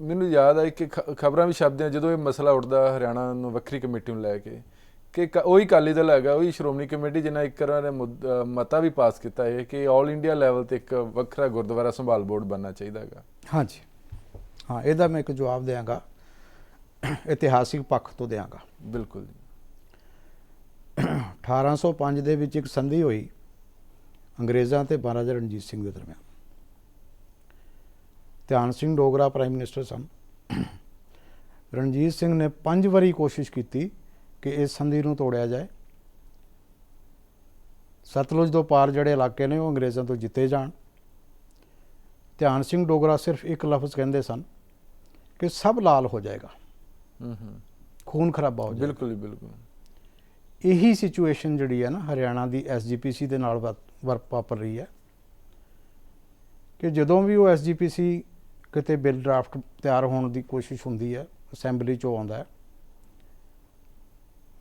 ਮੈਨੂੰ ਯਾਦ ਆਈ ਕਿ ਖਬਰਾਂ ਵੀ ਛਪਦੀਆਂ ਜਦੋਂ ਇਹ ਮਸਲਾ ਉੱਠਦਾ ਹਰਿਆਣਾ ਨੂੰ ਵੱਖਰੀ ਕਮੇਟੀ ਨੂੰ ਲੈ ਕੇ, ਕਿ ਉਹੀ ਅਕਾਲੀ ਦਲ ਹੈਗਾ, ਉਹੀ ਸ਼੍ਰੋਮਣੀ ਕਮੇਟੀ ਜਿਨ੍ਹਾਂ ਇੱਕ ਤਰ੍ਹਾਂ ਨੇ ਮਤਾ ਵੀ ਪਾਸ ਕੀਤਾ ਹੈ ਕਿ ਆਲ ਇੰਡੀਆ ਲੈਵਲ 'ਤੇ ਇੱਕ ਵੱਖਰਾ ਗੁਰਦੁਆਰਾ ਸੰਭਾਲ ਬੋਰਡ ਬਣਨਾ ਚਾਹੀਦਾ ਹੈਗਾ। ਹਾਂਜੀ, ਹਾਂ, ਇਹਦਾ ਮੈਂ ਇੱਕ ਜਵਾਬ ਦਿਆਂਗਾ, ਇਤਿਹਾਸਿਕ ਪੱਖ ਤੋਂ ਦਿਆਂਗਾ। ਬਿਲਕੁਲ ਜੀ। 1805 ਦੇ ਵਿੱਚ ਇੱਕ ਸੰਧੀ ਹੋਈ ਅੰਗਰੇਜ਼ਾਂ ਤੇ ਮਹਾਰਾਜਾ ਰਣਜੀਤ ਸਿੰਘ ਦੇ ਦਰਮਿਆਨ। ਧਿਆਨ ਸਿੰਘ ਡੋਗਰਾ ਪ੍ਰਾਈਮ ਮਿਨਿਸਟਰ ਸਨ। ਰਣਜੀਤ ਸਿੰਘ ਨੇ 5 ਵਾਰੀ ਕੋਸ਼ਿਸ਼ ਕੀਤੀ ਕਿ ਇਸ ਸੰਧੀ ਨੂੰ ਤੋੜਿਆ ਜਾਏ। ਸਤਲੁਜ ਤੋਂ ਪਾਰ ਜਿਹੜੇ ਇਲਾਕੇ ਨੇ ਉਹ ਅੰਗਰੇਜ਼ਾਂ ਤੋਂ ਜਿੱਤੇ ਜਾਣ। ਧਿਆਨ ਸਿੰਘ ਡੋਗਰਾ ਸਿਰਫ ਇੱਕ ਲਫ਼ਜ਼ ਕਹਿੰਦੇ ਸਨ ਕਿ ਸਭ ਲਾਲ ਹੋ ਜਾਏਗਾ, ਖੂਨ ਖਰਾਬਾ ਹੋ ਜਾਏਗਾ। ਬਿਲਕੁਲ ਬਿਲਕੁਲ ਇਹੀ ਸਿਚੁਏਸ਼ਨ ਜਿਹੜੀ ਹੈ ਨਾ ਹਰਿਆਣਾ ਦੀ SGPC ਦੇ ਨਾਲ ਵਾਪਰ ਰਹੀ ਹੈ ਕਿ ਜਦੋਂ ਵੀ ਉਹ SGPC ਕਿਤੇ ਬਿੱਲ ਡਰਾਫਟ ਤਿਆਰ ਹੋਣ ਦੀ ਕੋਸ਼ਿਸ਼ ਹੁੰਦੀ ਹੈ, ਅਸੈਂਬਲੀ 'ਚੋਂ ਆਉਂਦਾ ਹੈ।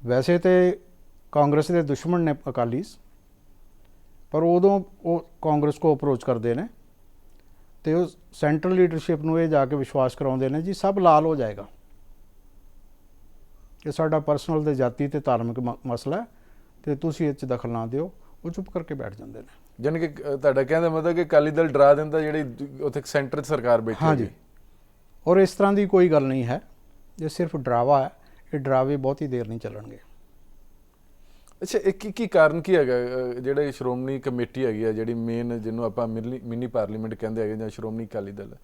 ਵੈਸੇ ਤੇ ਕਾਂਗਰਸ ਦੇ ਦੁਸ਼ਮਣ ਨੇ ਅਕਾਲੀਸ, ਪਰ ਉਦੋਂ ਉਹ ਕਾਂਗਰਸ ਕੋ ਅਪਰੋਚ ਕਰਦੇ ਨੇ ਤੇ ਉਹ ਸੈਂਟਰਲ ਲੀਡਰਸ਼ਿਪ ਨੂੰ ਇਹ ਜਾ ਕੇ ਵਿਸ਼ਵਾਸ ਕਰਾਉਂਦੇ ਨੇ ਜੀ ਸਭ ਲਾਲ ਹੋ ਜਾਏਗਾ, ਕਿ ਸਾਡਾ ਪਰਸਨਲ ਤੇ ਜਾਤੀ ਤੇ ਧਾਰਮਿਕ ਮਸਲਾ ਤੇ ਤੁਸੀਂ ਇਹ 'ਚ ਦਖਲ ਨਾ ਦਿਓ। ਉਹ ਚੁੱਪ ਕਰਕੇ ਬੈਠ ਜਾਂਦੇ ਨੇ। ਜਾਣੀ ਕਿ ਤੁਹਾਡਾ ਕਹਿਣ ਦਾ ਮਤਲਬ ਕਿ ਅਕਾਲੀ ਦਲ ਡਰਾ ਦਿੰਦਾ ਜਿਹੜੀ ਉੱਥੇ ਸੈਂਟਰ 'ਚ ਸਰਕਾਰ ਬੈਠੀ ਹੈ। ਹਾਂਜੀ, ਔਰ ਇਸ ਤਰ੍ਹਾਂ ਦੀ ਕੋਈ ਗੱਲ ਨਹੀਂ ਹੈ, ਇਹ ਸਿਰਫ ਡਰਾਵਾ ਹੈ। ਇਹ ਡਰਾਵੇ ਬਹੁਤੀ ਦੇਰ ਨਹੀਂ ਚੱਲਣਗੇ। ਅੱਛਾ, ਇਹ ਕੀ ਕਾਰਨ ਕੀ ਹੈਗਾ ਜਿਹੜੇ ਸ਼੍ਰੋਮਣੀ ਕਮੇਟੀ ਹੈਗੀ ਆ ਜਿਹੜੀ ਮੇਨ ਜਿਹਨੂੰ ਆਪਾਂ ਮਿਨੀ ਪਾਰਲੀਮੈਂਟ ਕਹਿੰਦੇ ਹੈਗੇ ਜਾਂ ਸ਼੍ਰੋਮਣੀ ਅਕਾਲੀ ਦਲ,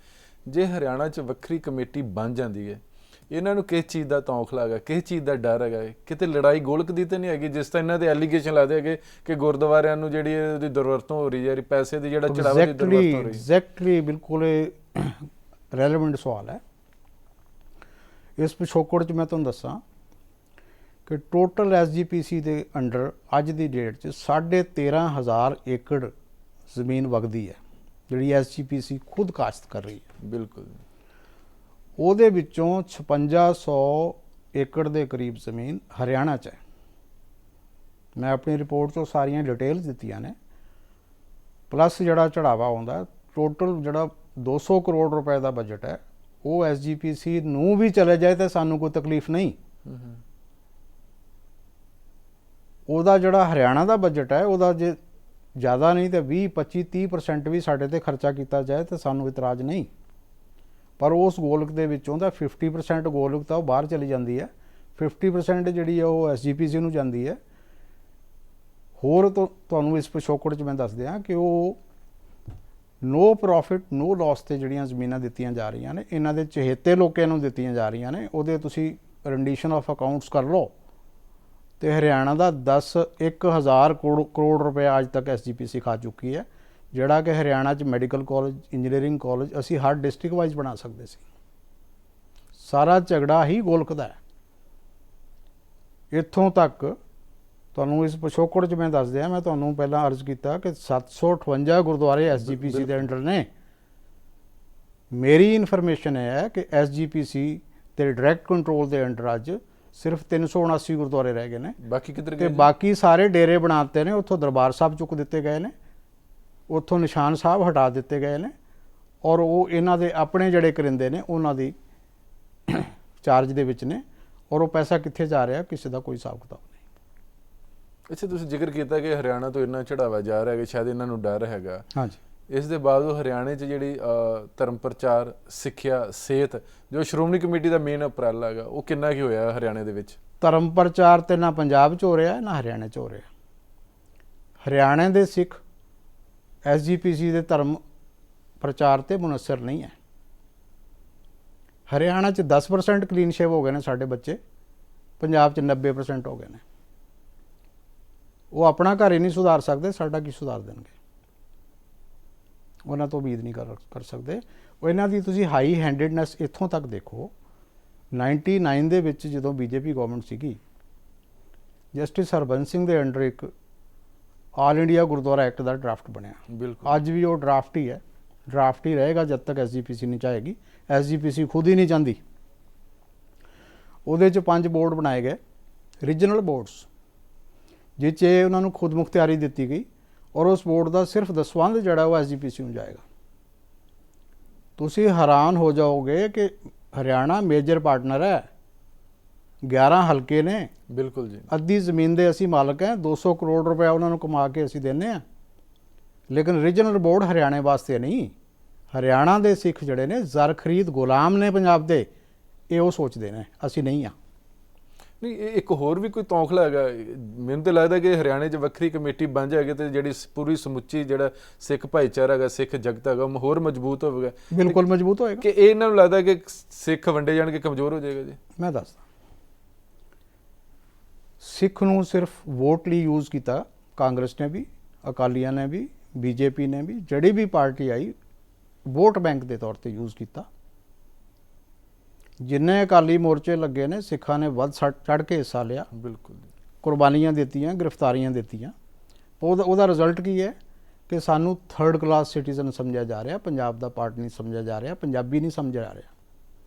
ਜੇ ਹਰਿਆਣਾ 'ਚ ਵੱਖਰੀ ਕਮੇਟੀ ਬਣ ਜਾਂਦੀ ਹੈ, ਇਹਨਾਂ ਨੂੰ ਕਿਸ ਚੀਜ਼ ਦਾ ਤੌਖਲਾ ਹੈਗਾ, ਕਿਸ ਚੀਜ਼ ਦਾ ਡਰ ਹੈਗਾ? ਕਿਤੇ ਲੜਾਈ ਗੋਲਕ ਦੀ ਤਾਂ ਨਹੀਂ ਹੈਗੀ? ਜਿਸ ਤਰ੍ਹਾਂ ਇਹਨਾਂ ਦੇ ਐਲੀਗੇਸ਼ਨ ਲੱਗਦੇ ਹੈਗੇ ਕਿ ਗੁਰਦੁਆਰਿਆਂ ਨੂੰ ਜਿਹੜੀ ਉਹਦੀ ਦੁਰਵਰਤੋਂ ਹੋ ਰਹੀ ਹੈ, ਪੈਸੇ ਦੀ ਜਿਹੜਾ ਚੜਾਵਾ ਦੀ ਦੁਰਵਰਤੋਂ ਹੋ ਰਹੀ ਹੈ। ਐਗਜ਼ੈਕਟਲੀ, ਬਿਲਕੁਲ ਰੈਲੇਵੈਂਟ ਸਵਾਲ ਹੈ। ਇਸ ਪਿਛੋਕੜ 'ਚ ਮੈਂ ਤੁਹਾਨੂੰ ਦੱਸਾਂ ਕਿ ਟੋਟਲ SGPC ਦੇ ਅੰਡਰ ਅੱਜ ਦੀ ਡੇਟ 'ਚ 13,500 ਏਕੜ ਜ਼ਮੀਨ ਵਗਦੀ ਹੈ ਜਿਹੜੀ SGPC ਖੁਦ ਕਾਸ਼ਤ ਕਰ ਰਹੀ ਹੈ। ਬਿਲਕੁਲ। ਉਹਦੇ ਵਿੱਚੋਂ 5600 ਏਕੜ ਦੇ ਕਰੀਬ ਜ਼ਮੀਨ ਹਰਿਆਣਾ 'ਚ ਹੈ। ਮੈਂ ਆਪਣੀ ਰਿਪੋਰਟ 'ਚੋਂ ਸਾਰੀਆਂ ਡਿਟੇਲਸ ਦਿੱਤੀਆਂ ਨੇ, ਪਲੱਸ ਜਿਹੜਾ ਚੜਾਵਾ ਆਉਂਦਾ, ਟੋਟਲ ਜਿਹੜਾ 200 ਕਰੋੜ ਰੁਪਏ ਦਾ ਬਜਟ ਹੈ, ਉਹ ਐਸਜੀਪੀਸੀ ਨੂੰ ਵੀ ਚਲੇ ਜਾਏ ਤਾਂ ਸਾਨੂੰ ਕੋਈ ਤਕਲੀਫ ਨਹੀਂ। ਉਹਦਾ ਜਿਹੜਾ ਹਰਿਆਣਾ ਦਾ ਬਜਟ ਹੈ, ਉਹਦਾ ਜੇ ਜ਼ਿਆਦਾ ਨਹੀਂ ਤਾਂ 20 25 30% ਵੀ ਸਾਡੇ ਤੇ ਖਰਚਾ ਕੀਤਾ ਜਾਏ ਤਾਂ ਸਾਨੂੰ ਇਤਰਾਜ਼ ਨਹੀਂ। ਪਰ ਉਸ ਗੋਲਕ ਦੇ ਵਿੱਚੋਂ ਤਾਂ 50% ਗੋਲਕ ਤਾਂ ਉਹ ਬਾਹਰ ਚਲੀ ਜਾਂਦੀ ਹੈ, 50% ਜਿਹੜੀ ਹੈ ਉਹ ਐਸਜੀਪੀਸੀ ਨੂੰ ਜਾਂਦੀ ਹੈ। ਹੋਰ ਤੁਹਾਨੂੰ ਇਸ ਪਿਛੋਕੜ 'ਚ ਮੈਂ ਦੱਸ ਦਿਆਂ ਕਿ ਉਹ ਨੋ ਪ੍ਰੋਫਿਟ ਨੋ ਲਾਸ ਤੇ ਜਿਹੜੀਆਂ ਜ਼ਮੀਨਾਂ ਦਿੱਤੀਆਂ ਜਾ ਰਹੀਆਂ ਨੇ, ਇਹਨਾਂ ਦੇ ਚਹੇਤੇ ਲੋਕਾਂ ਨੂੰ ਦਿੱਤੀਆਂ ਜਾ ਰਹੀਆਂ ਨੇ। ਉਹਦੇ ਤੁਸੀਂ ਰੈਂਡੀਸ਼ਨ ਆਫ ਅਕਾਊਂਟਸ ਕਰ ਲਓ ਤੇ ਹਰਿਆਣਾ ਦਾ 10,000 ਕਰੋੜ ਰੁਪਏ ਅੱਜ ਤੱਕ ਐਸਜੀਪੀਸੀ ਖਾ ਚੁੱਕੀ ਹੈ, ਜਿਹੜਾ ਕਿ ਹਰਿਆਣਾ 'ਚ ਮੈਡੀਕਲ ਕਾਲਜ, ਇੰਜੀਨੀਅਰਿੰਗ ਕਾਲਜ ਅਸੀਂ ਹਰ ਡਿਸਟ੍ਰਿਕਟ ਵਾਈਜ਼ ਬਣਾ ਸਕਦੇ ਸੀ। ਸਾਰਾ ਝਗੜਾ ਹੀ ਗੋਲਕ ਦਾ ਹੈ। ਇੱਥੋਂ ਤੱਕ ਤੁਹਾਨੂੰ ਇਸ ਪਿਛੋਕੜ 'ਚ ਮੈਂ ਦੱਸ ਦਿਆਂ, ਮੈਂ ਤੁਹਾਨੂੰ ਪਹਿਲਾਂ ਅਰਜ਼ ਕੀਤਾ ਕਿ 758 ਗੁਰਦੁਆਰੇ ਐਸਜੀਪੀਸੀ ਦੇ ਅੰਡਰ ਨੇ। ਮੇਰੀ ਇਨਫੋਰਮੇਸ਼ਨ ਇਹ ਹੈ ਕਿ ਐਸਜੀਪੀਸੀ ਤੇ ਡਾਇਰੈਕਟ ਕੰਟਰੋਲ ਦੇ ਅੰਡਰ ਅੱਜ ਸਿਰਫ 379 ਗੁਰਦੁਆਰੇ ਰਹਿ ਗਏ ਨੇ। ਬਾਕੀ ਕਿੱਧਰ ਤੇ ਗਏ? ਬਾਕੀ ਸਾਰੇ ਡੇਰੇ ਬਣਾਤੇ ਨੇ। ਉੱਥੋਂ ਦਰਬਾਰ ਸਾਹਿਬ ਚੁੱਕ ਦਿੱਤੇ ਗਏ ਨੇ, ਉੱਥੋਂ ਨਿਸ਼ਾਨ ਸਾਹਿਬ ਹਟਾ ਦਿੱਤੇ ਗਏ ਨੇ, ਔਰ ਉਹ ਇਹਨਾਂ ਦੇ ਆਪਣੇ ਜਿਹੜੇ ਕਰਿੰਦੇ ਨੇ ਉਹਨਾਂ ਦੀ ਚਾਰਜ ਦੇ ਵਿੱਚ ਨੇ, ਔਰ ਉਹ ਪੈਸਾ ਕਿੱਥੇ ਜਾ ਰਿਹਾ ਕਿਸੇ ਦਾ ਕੋਈ ਹਿਸਾਬ ਕਿਤਾਬ ਨਹੀਂ। ਅੱਛਾ, ਤੁਸੀਂ ਜ਼ਿਕਰ ਕੀਤਾ ਕਿ ਹਰਿਆਣਾ ਤੋਂ ਇੰਨਾ ਚੜਾਵਾ ਜਾ ਰਿਹਾ ਕਿ ਸ਼ਾਇਦ ਇਹਨਾਂ ਨੂੰ ਡਰ ਹੈਗਾ। ਹਾਂਜੀ, ਇਸ ਦੇ ਬਾਵਜੂਦ ਹਰਿਆਣੇ 'ਚ ਜਿਹੜੀ ਧਰਮ ਪ੍ਰਚਾਰ, ਸਿੱਖਿਆ, ਸਿਹਤ, ਜੋ ਸ਼੍ਰੋਮਣੀ ਕਮੇਟੀ ਦਾ ਮੇਨ ਉਪਰਾਲਾ ਹੈਗਾ, ਉਹ ਕਿੰਨਾ ਕੀ ਹੋਇਆ ਹਰਿਆਣੇ ਦੇ ਵਿੱਚ? ਧਰਮ ਪ੍ਰਚਾਰ ਤੇ ਨਾ ਪੰਜਾਬ 'ਚ ਹੋ ਰਿਹਾ ਨਾ ਹਰਿਆਣੇ 'ਚ ਹੋ ਰਿਹਾ। ਹਰਿਆਣੇ ਦੇ ਸਿੱਖ ਐਸਜੀਪੀਸੀ ਦੇ ਧਰਮ ਪ੍ਰਚਾਰ ਤੇ ਮੁਨਸਰ ਨਹੀਂ ਹੈ। ਹਰਿਆਣਾ 'ਚ 10% ਕਲੀਨ ਸ਼ੇਵ ਹੋ ਗਏ ਨੇ ਸਾਡੇ ਬੱਚੇ, ਪੰਜਾਬ 'ਚ 90% ਹੋ ਗਏ ਨੇ। ਉਹ ਆਪਣਾ ਘਰ ਹੀ ਨਹੀਂ ਸੁਧਾਰ ਸਕਦੇ, ਸਾਡਾ ਕੀ ਸੁਧਾਰ ਦੇਣਗੇ? ਉਹਨਾਂ ਤੋਂ ਉਮੀਦ ਨਹੀਂ ਕਰ ਸਕਦੇ। ਉਹ ਇਹਨਾਂ ਦੀ ਤੁਸੀਂ ਹਾਈ ਹੈਂਡਡਨੈਸ ਇੱਥੋਂ ਤੱਕ ਦੇਖੋ, 99 ਦੇ ਵਿੱਚ ਜਦੋਂ ਬੀਜੇਪੀ ਗਵਰਨਮੈਂਟ ਸੀਗੀ, ਜਸਟਿਸ ਹਰਬੰਸ ਸਿੰਘ ਦੇ ਅੰਡਰ ਇੱਕ ਆਲ ਇੰਡੀਆ ਗੁਰਦੁਆਰਾ ਐਕਟ ਦਾ ਡਰਾਫਟ ਬਣਿਆ। ਬਿਲਕੁਲ, ਅੱਜ ਵੀ ਉਹ ਡਰਾਫਟ ਹੀ ਹੈ, ਡਰਾਫਟ ਹੀ ਰਹੇਗਾ ਜਦ ਤੱਕ ਐਸਜੀਪੀਸੀ ਨਹੀਂ ਚਾਹੇਗੀ। ਐਸਜੀਪੀਸੀ ਖੁਦ ਹੀ ਨਹੀਂ ਚਾਹੁੰਦੀ। ਉਹਦੇ 'ਚ 5 ਬੋਰਡ ਬਣਾਏ ਗਏ, ਰੀਜਨਲ ਬੋਰਡਸ, ਜਿਸ 'ਚ ਉਹਨਾਂ ਨੂੰ ਖੁਦ ਮੁਖਤਿਆਰੀ ਦਿੱਤੀ ਗਈ, ਔਰ ਉਸ ਬੋਰਡ ਦਾ ਸਿਰਫ ਦਸਵੰਧ ਜਿਹੜਾ ਉਹ ਐਸਜੀਪੀਸੀ ਨੂੰ ਜਾਏਗਾ। ਤੁਸੀਂ ਹੈਰਾਨ ਹੋ ਜਾਓਗੇ ਕਿ ਹਰਿਆਣਾ ਮੇਜਰ ਪਾਰਟਨਰ ਹੈ, 11 ਹਲਕੇ ਨੇ। ਬਿਲਕੁਲ ਜੀ, ਅੱਧੀ ਜ਼ਮੀਨ ਦੇ ਅਸੀਂ ਮਾਲਕ ਹਾਂ, 200 ਕਰੋੜ ਰੁਪਏ ਉਹਨਾਂ ਨੂੰ ਕਮਾ ਕੇ ਅਸੀਂ ਦਿੰਦੇ ਹਾਂ। ਲੇਕਿਨ ਰੀਜਨਲ ਬੋਰਡ ਹਰਿਆਣੇ ਵਾਸਤੇ ਨਹੀਂ। ਹਰਿਆਣਾ ਦੇ ਸਿੱਖ ਜਿਹੜੇ ਨੇ ਜ਼ਰ ਖਰੀਦ ਗੁਲਾਮ ਨੇ ਪੰਜਾਬ ਦੇ, ਇਹ ਉਹ ਸੋਚਦੇ ਨੇ, ਅਸੀਂ ਨਹੀਂ ਹਾਂ। ਨਹੀਂ, ਇਹ ਇੱਕ ਹੋਰ ਵੀ ਕੋਈ ਤੌਖਲਾ ਹੈਗਾ। ਮੈਨੂੰ ਤਾਂ ਲੱਗਦਾ ਕਿ ਹਰਿਆਣੇ 'ਚ ਵੱਖਰੀ ਕਮੇਟੀ ਬਣ ਜਾਏਗੀ ਤੇ ਜਿਹੜੀ ਪੂਰੀ ਸਮੁੱਚੀ ਜਿਹੜਾ ਸਿੱਖ ਭਾਈਚਾਰਾ ਹੈਗਾ, ਸਿੱਖ ਜਗਤ ਹੈਗਾ, ਉਹ ਹੋਰ ਮਜ਼ਬੂਤ ਹੋਵੇਗਾ। ਬਿਲਕੁਲ ਮਜ਼ਬੂਤ ਹੋਏਗਾ। ਕਿ ਇਹ ਇਹਨਾਂ ਨੂੰ ਲੱਗਦਾ ਕਿ ਸਿੱਖ ਵੰਡੇ ਜਾਣਗੇ, ਕਮਜ਼ੋਰ ਹੋ ਜਾਏਗਾ ਜੀ? ਮੈਂ ਦੱਸਦਾ, ਸਿੱਖ ਨੂੰ ਸਿਰਫ ਵੋਟ ਲਈ ਯੂਜ਼ ਕੀਤਾ ਕਾਂਗਰਸ ਨੇ ਵੀ, ਅਕਾਲੀਆਂ ਨੇ ਵੀ, ਬੀਜੇਪੀ ਨੇ ਵੀ, ਜਿਹੜੀ ਵੀ ਪਾਰਟੀ ਆਈ ਵੋਟ ਬੈਂਕ ਦੇ ਤੌਰ ਤੇ ਯੂਜ਼ ਕੀਤਾ। ਜਿੰਨੇ ਅਕਾਲੀ ਮੋਰਚੇ ਲੱਗੇ ਨੇ, ਸਿੱਖਾਂ ਨੇ ਵੱਧ ਚੜ ਕੇ ਹਿੱਸਾ ਲਿਆ, ਬਿਲਕੁਲ, ਕੁਰਬਾਨੀਆਂ ਦਿੱਤੀਆਂ, ਗ੍ਰਿਫਤਾਰੀਆਂ ਦਿੱਤੀਆਂ। ਉਹਦਾ ਰਿਜ਼ਲਟ ਕੀ ਹੈ ਕਿ ਸਾਨੂੰ 3rd ਕਲਾਸ ਸਿਟੀਜ਼ਨ ਸਮਝਿਆ ਜਾ ਰਿਹਾ, ਪੰਜਾਬ ਦਾ ਪਾਰਟ ਨਹੀਂ ਸਮਝਿਆ ਜਾ ਰਿਹਾ, ਪੰਜਾਬੀ ਨਹੀਂ ਸਮਝਿਆ ਜਾ ਰਿਹਾ।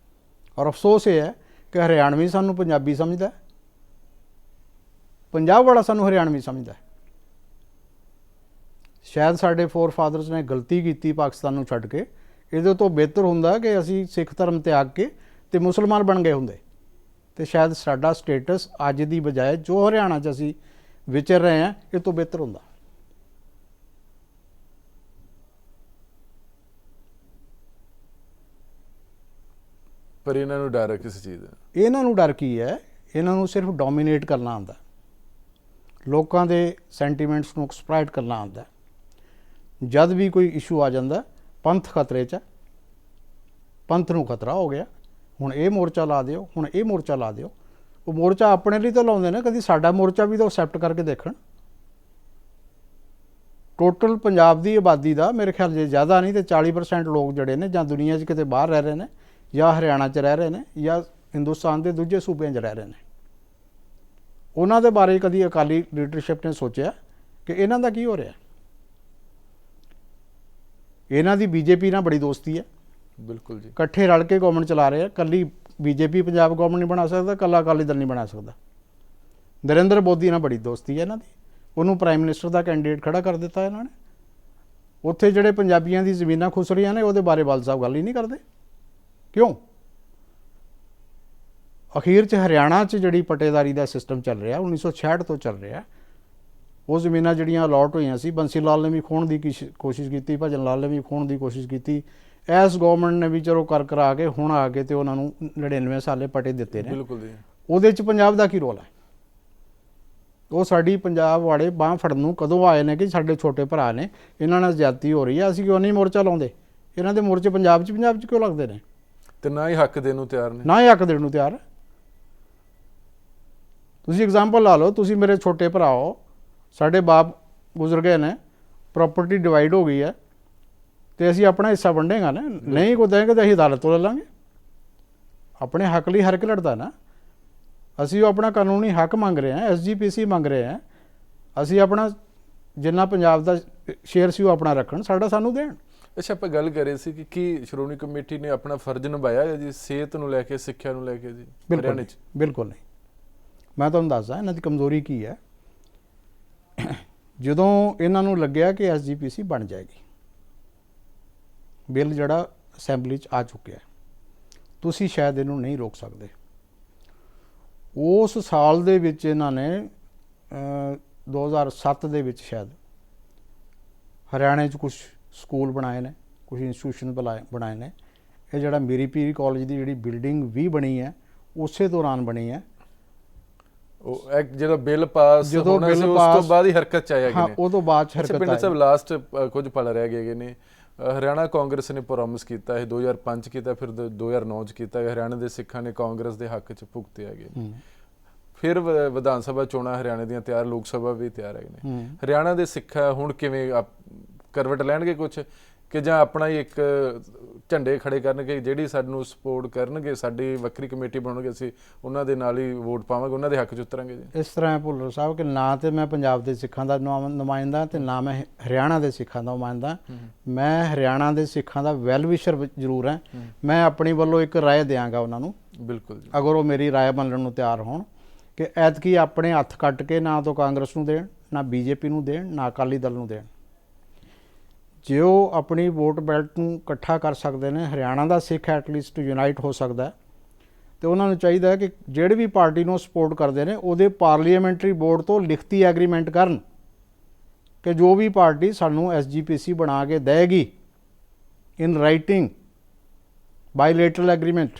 ਔਰ ਅਫਸੋਸ ਇਹ ਹੈ ਕਿ ਹਰਿਆਣਵੀ ਸਾਨੂੰ ਪੰਜਾਬੀ ਸਮਝਦਾ, ਪੰਜਾਬ ਵਾਲਾ ਸਾਨੂੰ ਹਰਿਆਣਵੀ ਸਮਝਦਾ। ਸ਼ਾਇਦ ਸਾਡੇ ਫੋਰਫਾਦਰਸ ਨੇ ਗਲਤੀ ਕੀਤੀ ਪਾਕਿਸਤਾਨ ਨੂੰ ਛੱਡ ਕੇ। ਇਹਦੇ ਤੋਂ ਬਿਹਤਰ ਹੁੰਦਾ ਕਿ ਅਸੀਂ ਸਿੱਖ ਧਰਮ ਤਿਆਗ ਕੇ ਤੇ ਮੁਸਲਮਾਨ ਬਣ ਗਏ ਹੁੰਦੇ, ਤੇ ਸ਼ਾਇਦ ਸਾਡਾ ਸਟੇਟਸ ਅੱਜ ਦੀ ਬਜਾਏ ਜੋ ਹਰਿਆਣਾ 'ਚ ਅਸੀਂ ਵਿਚਰ ਰਹੇ ਹਾਂ, ਇਹ ਤੋਂ ਬਿਹਤਰ ਹੁੰਦਾ। ਪਰ ਇਹਨਾਂ ਨੂੰ ਡਰ ਹੈ ਕਿਸ ਚੀਜ਼ ਦਾ? ਇਹਨਾਂ ਨੂੰ ਡਰ ਕੀ ਹੈ? ਇਹਨਾਂ ਨੂੰ ਸਿਰਫ ਡੋਮੀਨੇਟ ਕਰਨਾ ਆਉਂਦਾ, ਲੋਕਾਂ ਦੇ ਸੈਂਟੀਮੈਂਟਸ ਨੂੰ ਐਕਸਪਲੋਇਟ ਕਰਨਾ ਆਉਂਦਾ। ਜਦ ਵੀ ਕੋਈ ਇਸ਼ੂ ਆ ਜਾਂਦਾ, ਪੰਥ ਖਤਰੇ 'ਚ, ਪੰਥ ਨੂੰ ਖਤਰਾ ਹੋ ਗਿਆ, ਹੁਣ ਇਹ ਮੋਰਚਾ ਲਾ ਦਿਓ, ਹੁਣ ਇਹ ਮੋਰਚਾ ਲਾ ਦਿਓ। ਉਹ ਮੋਰਚਾ ਆਪਣੇ ਲਈ ਤਾਂ ਲਾਉਂਦੇ ਨੇ, ਕਦੀ ਸਾਡਾ ਮੋਰਚਾ ਵੀ ਤਾਂ ਐਕਸੈਪਟ ਕਰਕੇ ਦੇਖਣ। ਟੋਟਲ ਪੰਜਾਬ ਦੀ ਆਬਾਦੀ ਦਾ ਮੇਰੇ ਖਿਆਲ ਜੇ ਜ਼ਿਆਦਾ ਨਹੀਂ ਤੇ 40% ਲੋਕ ਜਿਹੜੇ ਨੇ ਜਾਂ ਦੁਨੀਆ 'ਚ ਕਿਤੇ ਬਾਹਰ ਰਹਿ ਰਹੇ ਨੇ, ਜਾਂ ਹਰਿਆਣਾ 'ਚ ਰਹਿ ਰਹੇ ਨੇ, ਜਾਂ ਹਿੰਦੁਸਤਾਨ ਦੇ ਦੂਜੇ ਸੂਬਿਆਂ 'ਚ ਰਹਿ ਰਹੇ ਨੇ। ਉਹਨਾਂ ਦੇ ਬਾਰੇ ਕਦੀ ਅਕਾਲੀ ਲੀਡਰਸ਼ਿਪ ਨੇ ਸੋਚਿਆ ਕਿ ਇਹਨਾਂ ਦਾ ਕੀ ਹੋ ਰਿਹਾ? ਇਹਨਾਂ ਦੀ ਬੀਜੇਪੀ ਨਾਲ ਬੜੀ ਦੋਸਤੀ ਹੈ। ਬਿਲਕੁਲ ਜੀ, ਇਕੱਠੇ ਰਲ ਕੇ ਗਵਰਨਮੈਂਟ ਚਲਾ ਰਹੇ ਆ। ਕੱਲੀ ਬੀਜੇਪੀ ਪੰਜਾਬ ਗਵਰਨਮੈਂਟ ਨਹੀਂ ਬਣਾ ਸਕਦਾ, ਕੱਲਾ ਅਕਾਲੀ ਦਲ ਨਹੀਂ ਬਣਾ ਸਕਦਾ। ਨਰਿੰਦਰ ਮੋਦੀ ਨਾਲ ਬੜੀ ਦੋਸਤੀ ਹੈ ਇਹਨਾਂ ਦੀ, ਉਹਨੂੰ ਪ੍ਰਾਈਮ ਮਿਨਿਸਟਰ ਦਾ ਕੈਂਡੀਡੇਟ ਖੜਾ ਕਰ ਦਿੱਤਾ ਇਹਨਾਂ ਨੇ। ਉੱਥੇ ਜਿਹੜੇ ਪੰਜਾਬੀਆਂ ਦੀ ਜ਼ਮੀਨਾਂ ਖੁੱਸ ਰਹੀਆਂ ਨੇ ਉਹਦੇ ਬਾਰੇ ਬਾਲ ਸਾਹਿਬ ਗੱਲ ਹੀ ਨਹੀਂ ਕਰਦੇ। ਕਿਉਂ? ਅਖੀਰ 'ਚ ਹਰਿਆਣਾ 'ਚ ਜਿਹੜੀ ਪਟੇਦਾਰੀ ਦਾ ਸਿਸਟਮ ਚੱਲ ਰਿਹਾ 1966 ਤੋਂ ਚੱਲ ਰਿਹਾ, ਉਹ ਜ਼ਮੀਨਾਂ ਜਿਹੜੀਆਂ ਅਲਾਟ ਹੋਈਆਂ ਸੀ, ਬੰਸੀ ਲਾਲ ਨੇ ਵੀ ਖੋਹਣ ਦੀ ਕੋਸ਼ਿਸ਼ ਕੀਤੀ, ਭਜਨ ਲਾਲ ਨੇ ਵੀ ਖੋਹਣ ਦੀ ਕੋਸ਼ਿਸ਼ ਕੀਤੀ, ਇਸ ਗਵਰਨਮੈਂਟ ਨੇ ਵੀ ਚਲੋ ਕਰਾ ਕੇ ਹੁਣ ਆ ਕੇ ਤੇ ਉਹਨਾਂ ਨੂੰ 99 ਸਾਲੇ ਪਟੇ ਦਿੱਤੇ ਨੇ। ਬਿਲਕੁਲ ਜੀ। ਉਹਦੇ 'ਚ ਪੰਜਾਬ ਦਾ ਕੀ ਰੋਲ ਹੈ? ਉਹ ਸਾਡੀ ਪੰਜਾਬ ਵਾਲੇ ਬਾਂਹ ਫੜਨ ਨੂੰ ਕਦੋਂ ਆਏ ਨੇ ਕਿ ਸਾਡੇ ਛੋਟੇ ਭਰਾ ਨੇ, ਇਹਨਾਂ ਨਾਲ ਜ਼ਿਆਦਤੀ ਹੋ ਰਹੀ ਹੈ, ਅਸੀਂ ਕਿਉਂ ਨਹੀਂ ਮੋਰਚਾ ਲਾਉਂਦੇ? ਇਹਨਾਂ ਦੇ ਮੋਰਚੇ ਪੰਜਾਬ 'ਚ ਕਿਉਂ ਲੱਗਦੇ ਨੇ? ਤੇ ਨਾ ਹੀ ਹੱਕ ਦੇਣ ਨੂੰ ਤਿਆਰ ਨੇ, ਨਾ ਹੀ ਹੱਕ ਦੇਣ ਨੂੰ ਤਿਆਰ। ਤੁਸੀਂ ਐਗਜ਼ਾਮਪਲ ਲਾ ਲਓ, ਤੁਸੀਂ ਮੇਰੇ ਛੋਟੇ ਭਰਾ ਹੋ, ਸਾਡੇ ਬਾਪ ਗੁਜ਼ਰ ਗਏ ਨੇ, ਪ੍ਰਾਪਰਟੀ ਡਿਵਾਈਡ ਹੋ ਗਈ ਹੈ, ਤੇ ਅਸੀਂ ਆਪਣਾ ਹਿੱਸਾ ਵੰਡੇਗਾ ਨਾ? ਨਹੀਂ ਕੋ ਦੇਂਗੇ ਤਾਂ ਅਸੀਂ ਅਦਾਲਤ ਤੋਂ ਲੈ ਲਾਂਗੇ। ਆਪਣੇ ਹੱਕ ਲਈ ਹਰ ਇੱਕ ਲੜਦਾ ਨਾ। ਅਸੀਂ ਉਹ ਆਪਣਾ ਕਾਨੂੰਨੀ ਹੱਕ ਮੰਗ ਰਹੇ ਹਾਂ, SGPC ਮੰਗ ਰਹੇ ਹਾਂ, ਅਸੀਂ ਆਪਣਾ ਜਿੰਨਾ ਪੰਜਾਬ ਦਾ ਸ਼ੇਅਰ ਸੀ ਉਹ ਆਪਣਾ ਰੱਖਣ, ਸਾਡਾ ਸਾਨੂੰ ਦੇਣ। ਅੱਛਾ, ਆਪਾਂ ਗੱਲ ਕਰ ਰਹੇ ਸੀ ਕਿ ਕੀ ਸ਼੍ਰੋਮਣੀ ਕਮੇਟੀ ਨੇ ਆਪਣਾ ਫਰਜ਼ ਨਿਭਾਇਆ ਹੈ ਜੀ ਸਿਹਤ ਨੂੰ ਲੈ ਕੇ, ਸਿੱਖਿਆ ਨੂੰ ਲੈ ਕੇ ਜੀ ਹਰਿਆਣੇ 'ਚ? ਬਿਲਕੁਲ ਨਹੀਂ। ਮੈਂ ਤੁਹਾਨੂੰ ਦੱਸਦਾ ਇਹਨਾਂ ਦੀ ਕਮਜ਼ੋਰੀ ਕੀ ਹੈ। ਜਦੋਂ ਇਹਨਾਂ ਨੂੰ ਲੱਗਿਆ ਕਿ SGPC ਬਣ ਜਾਏਗੀ, ਬਿੱਲ ਜਿਹੜਾ ਅਸੈਂਬਲੀ 'ਚ ਆ ਚੁੱਕਿਆ, ਤੁਸੀਂ ਸ਼ਾਇਦ ਇਹਨੂੰ ਨਹੀਂ ਰੋਕ ਸਕਦੇ। ਉਸ ਸਾਲ ਦੇ ਵਿੱਚ ਇਹਨਾਂ ਨੇ 2007 ਦੇ ਵਿੱਚ ਸ਼ਾਇਦ ਹਰਿਆਣੇ 'ਚ ਕੁਝ ਸਕੂਲ ਬਣਾਏ ਨੇ, ਕੁਝ ਇੰਸਟੀਟਿਊਸ਼ਨ ਬਣਾਏ ਨੇ। ਇਹ ਜਿਹੜਾ ਮੀਰੀ ਪੀਰੀ ਕਾਲਜ ਦੀ ਜਿਹੜੀ ਬਿਲਡਿੰਗ ਵੀ ਬਣੀ ਹੈ, ਉਸੇ ਦੌਰਾਨ ਬਣੀ ਹੈ। ਉਹ ਇੱਕ ਜਦੋਂ ਬਿੱਲ ਪਾਸ ਹੋਣਾ ਸੀ ਉਸ ਤੋਂ ਬਾਅਦ ਹੀ ਹਰਕਤ 'ਚ ਆਇਆ ਹਾਂ, ਉਹ ਤੋਂ ਬਾਅਦ ਹਰਕਤ ਆਈ। ਪਿੰਡ ਸਾਹਿਬ ਲਾਸਟ ਕੁਝ ਪਲ ਰਹਿ ਗਏ ਨੇ। ਹਰਿਆਣਾ ਕਾਂਗਰਸ ਨੇ ਪ੍ਰੋਮਿਸ ਕੀਤਾ, ਇਹ 2005 ਕੀਤਾ, ਫਿਰ 2009 ਚ ਕੀਤਾ, ਹਰਿਆਣਾ ਦੇ ਸਿੱਖਾਂ ਨੇ ਕਾਂਗਰਸ ਦੇ ਹੱਕ 'ਚ ਭੁਗਤੇ ਹੈਗੇ ਨੇ। ਫਿਰ ਵਿਧਾਨ ਸਭਾ ਚੋਣਾਂ ਹਰਿਆਣੇ ਦੀਆਂ ਤਿਆਰ, ਲੋਕ ਸਭਾ ਵੀ ਤਿਆਰ ਹੈਗੇ ਨੇ। ਹਰਿਆਣਾ ਦੇ ਸਿੱਖਾਂ ਹੁਣ ਕਿਵੇਂ ਕਰਵਟ ਲੈਣਗੇ ਕੁਝ, ਕਿ ਜਾਂ ਆਪਣਾ ਹੀ ਇੱਕ ਝੰਡੇ ਖੜੇ ਕਰਨਗੇ, ਜਿਹੜੀ ਸਾਨੂੰ ਸਪੋਰਟ ਕਰਨਗੇ, ਸਾਡੀ ਵੱਖਰੀ ਕਮੇਟੀ ਬਣਾਉਣਗੇ, ਅਸੀਂ ਉਹਨਾਂ ਦੇ ਨਾਲ ਹੀ ਵੋਟ ਪਾਵਾਂਗੇ, ਉਹਨਾਂ ਦੇ ਹੱਕ 'ਚ ਉਤਰਾਂਗੇ ਜੀ? ਇਸ ਤਰ੍ਹਾਂ ਹੈ ਭੁੱਲਰ ਸਾਹਿਬ ਕਿ ਨਾ ਤੇ ਮੈਂ ਪੰਜਾਬ ਦੇ ਸਿੱਖਾਂ ਦਾ ਨੁਮਾਇੰਦਾ ਤੇ ਨਾ ਮੈਂ ਹਰਿਆਣਾ ਦੇ ਸਿੱਖਾਂ ਦਾ ਨੁਮਾਇੰਦਾ। ਮੈਂ ਹਰਿਆਣਾ ਦੇ ਸਿੱਖਾਂ ਦਾ ਵੈਲ ਵਿਸ਼ਰ ਜ਼ਰੂਰ ਹਾਂ। ਮੈਂ ਆਪਣੀ ਵੱਲੋਂ ਇੱਕ ਰਾਏ ਦਿਆਂਗਾ ਉਹਨਾਂ ਨੂੰ, ਬਿਲਕੁਲ, ਅਗਰ ਉਹ ਮੇਰੀ ਰਾਏ ਮੰਨਣ ਨੂੰ ਤਿਆਰ ਹੋਣ, ਕਿ ਐਤਕੀ ਆਪਣੇ ਹੱਥ ਕੱਟ ਕੇ ਨਾ ਤਾਂ ਕਾਂਗਰਸ ਨੂੰ ਦੇਣ, ਨਾ BJP ਨੂੰ ਦੇਣ, ਨਾ ਅਕਾਲੀ ਦਲ ਨੂੰ ਦੇਣ। ਜੇ ਉਹ ਆਪਣੀ ਵੋਟ ਬੈਲਟ ਨੂੰ ਇਕੱਠਾ ਕਰ ਸਕਦੇ ਨੇ, ਹਰਿਆਣਾ ਦਾ ਸਿੱਖ ਐਟਲੀਸਟ ਯੂਨਾਈਟ ਹੋ ਸਕਦਾ, ਤੇ ਉਹਨਾਂ ਨੂੰ ਚਾਹੀਦਾ ਹੈ ਕਿ ਜਿਹੜੇ ਵੀ ਪਾਰਟੀ ਨੂੰ ਸਪੋਰਟ ਕਰਦੇ ਨੇ ਉਹਦੇ ਪਾਰਲੀਮੈਂਟਰੀ ਬੋਰਡ ਤੋਂ ਲਿਖਤੀ ਐਗਰੀਮੈਂਟ ਕਰਨ ਕਿ ਜੋ ਵੀ ਪਾਰਟੀ ਸਾਨੂੰ SGPC ਬਣਾ ਕੇ ਦੇਗੀ ਇਨ ਰਾਈਟਿੰਗ ਬਾਇਲੇਟਰਲ ਐਗਰੀਮੈਂਟ,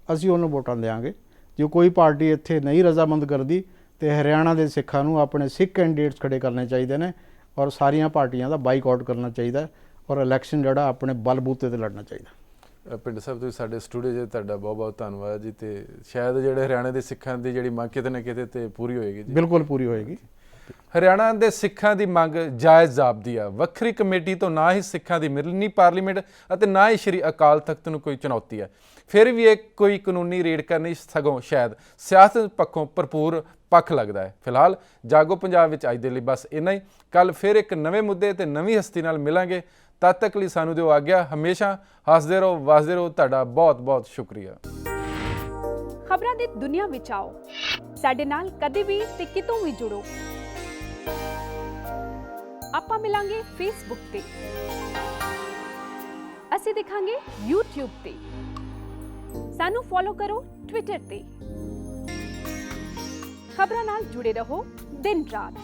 ਅਸੀਂ ਉਹਨੂੰ ਵੋਟਾਂ ਦੇਵਾਂਗੇ। ਜੇ ਕੋਈ ਪਾਰਟੀ ਇੱਥੇ ਨਹੀਂ ਰਜ਼ਾਮੰਦ ਕਰਦੀ ਤੇ ਹਰਿਆਣਾ ਦੇ ਸਿੱਖਾਂ ਨੂੰ ਆਪਣੇ ਸਿੱਖ ਕੈਂਡੀਡੇਟਸ ਖੜੇ ਕਰਨੇ ਚਾਹੀਦੇ ਨੇ, ਔਰ ਸਾਰੀਆਂ ਪਾਰਟੀਆਂ ਦਾ ਬਾਈਕਾਟ ਕਰਨਾ ਚਾਹੀਦਾ, ਔਰ ਇਲੈਕਸ਼ਨ ਜਿਹੜਾ ਆਪਣੇ ਬਲਬੂਤੇ ਤੇ ਲੜਨਾ ਚਾਹੀਦਾ। ਪਿੰਡ ਸਾਹਿਬ ਤੁਸੀਂ ਸਾਡੇ ਸਟੂਡੀਓ 'ਚ ਤੁਹਾਡਾ ਬਹੁਤ ਬਹੁਤ ਧੰਨਵਾਦ ਜੀ। ਤੇ ਸ਼ਾਇਦ ਜਿਹੜੇ ਹਰਿਆਣੇ ਦੇ ਸਿੱਖਾਂ ਦੀ ਜਿਹੜੀ ਮੰਗ ਕਿਤੇ ਨਾ ਕਿਤੇ ਤੇ ਪੂਰੀ ਹੋਏਗੀ ਜੀ? ਬਿਲਕੁਲ ਪੂਰੀ ਹੋਏਗੀ। ਹਰਿਆਣਾ ਦੇ ਸਿੱਖਾਂ ਦੀ ਮੰਗ ਜਾਇਜ਼ ਜਾਪਦੀ ਆ। ਵੱਖਰੀ ਕਮੇਟੀ ਤੋਂ ਨਾ ਹੀ ਸਿੱਖਾਂ ਦੀ ਮਿਲਣੀ ਪਾਰਲੀਮੈਂਟ ਅਤੇ ਨਾ ਹੀ ਸ਼੍ਰੀ ਅਕਾਲ ਤਖਤ ਨੂੰ ਕੋਈ ਚੁਣੌਤੀ ਹੈ। ਫਿਰ ਵੀ ਇਹ ਕੋਈ ਕਾਨੂੰਨੀ ਰੇੜਕਾ ਨਹੀਂ, ਸਗੋਂ ਸ਼ਾਇਦ ਸਿਆਸਤ ਪੱਖੋਂ ਭਰਪੂਰ ਪੱਖ ਲੱਗਦਾ ਹੈ। ਫਿਲਹਾਲ ਜਾਗੋ ਪੰਜਾਬ ਵਿੱਚ ਅੱਜ ਦੇ ਲਈ ਬਸ ਇੰਨਾ ਹੀ। ਕੱਲ ਫਿਰ ਇੱਕ ਨਵੇਂ ਮੁੱਦੇ ਤੇ ਨਵੀਂ ਹਸਤੀ ਨਾਲ ਮਿਲਾਂਗੇ। ਤਦ ਤੱਕ ਲਈ ਸਾਨੂੰ ਦਿਓ ਆਗਿਆ। ਹਮੇਸ਼ਾ ਹੱਸਦੇ ਰਹੋ, ਵਸਦੇ ਰਹੋ। ਤੁਹਾਡਾ ਬਹੁਤ ਬਹੁਤ ਸ਼ੁਕਰੀਆ। ਖਬਰਾਂ ਦੀ ਦੁਨੀਆ ਵਿੱਚ ਆਓ, ਸਾਡੇ ਨਾਲ ਕਦੇ ਵੀ ਤੇ ਕਿਤੋਂ ਵੀ ਜੁੜੋ। ਆਪਾਂ ਮਿਲਾਂਗੇ ਫੇਸਬੁੱਕ ਤੇ, ਅਸੀਂ ਦਿਖਾਂਗੇ YouTube ਤੇ, ਸਾਨੂੰ ਫੋਲੋ ਕਰੋ ਟਵਿੱਟਰ ਤੇ। ਖਬਰਾਂ ਨਾਲ ਜੁੜੇ ਰਹੋ ਦਿਨ ਰਾਤ।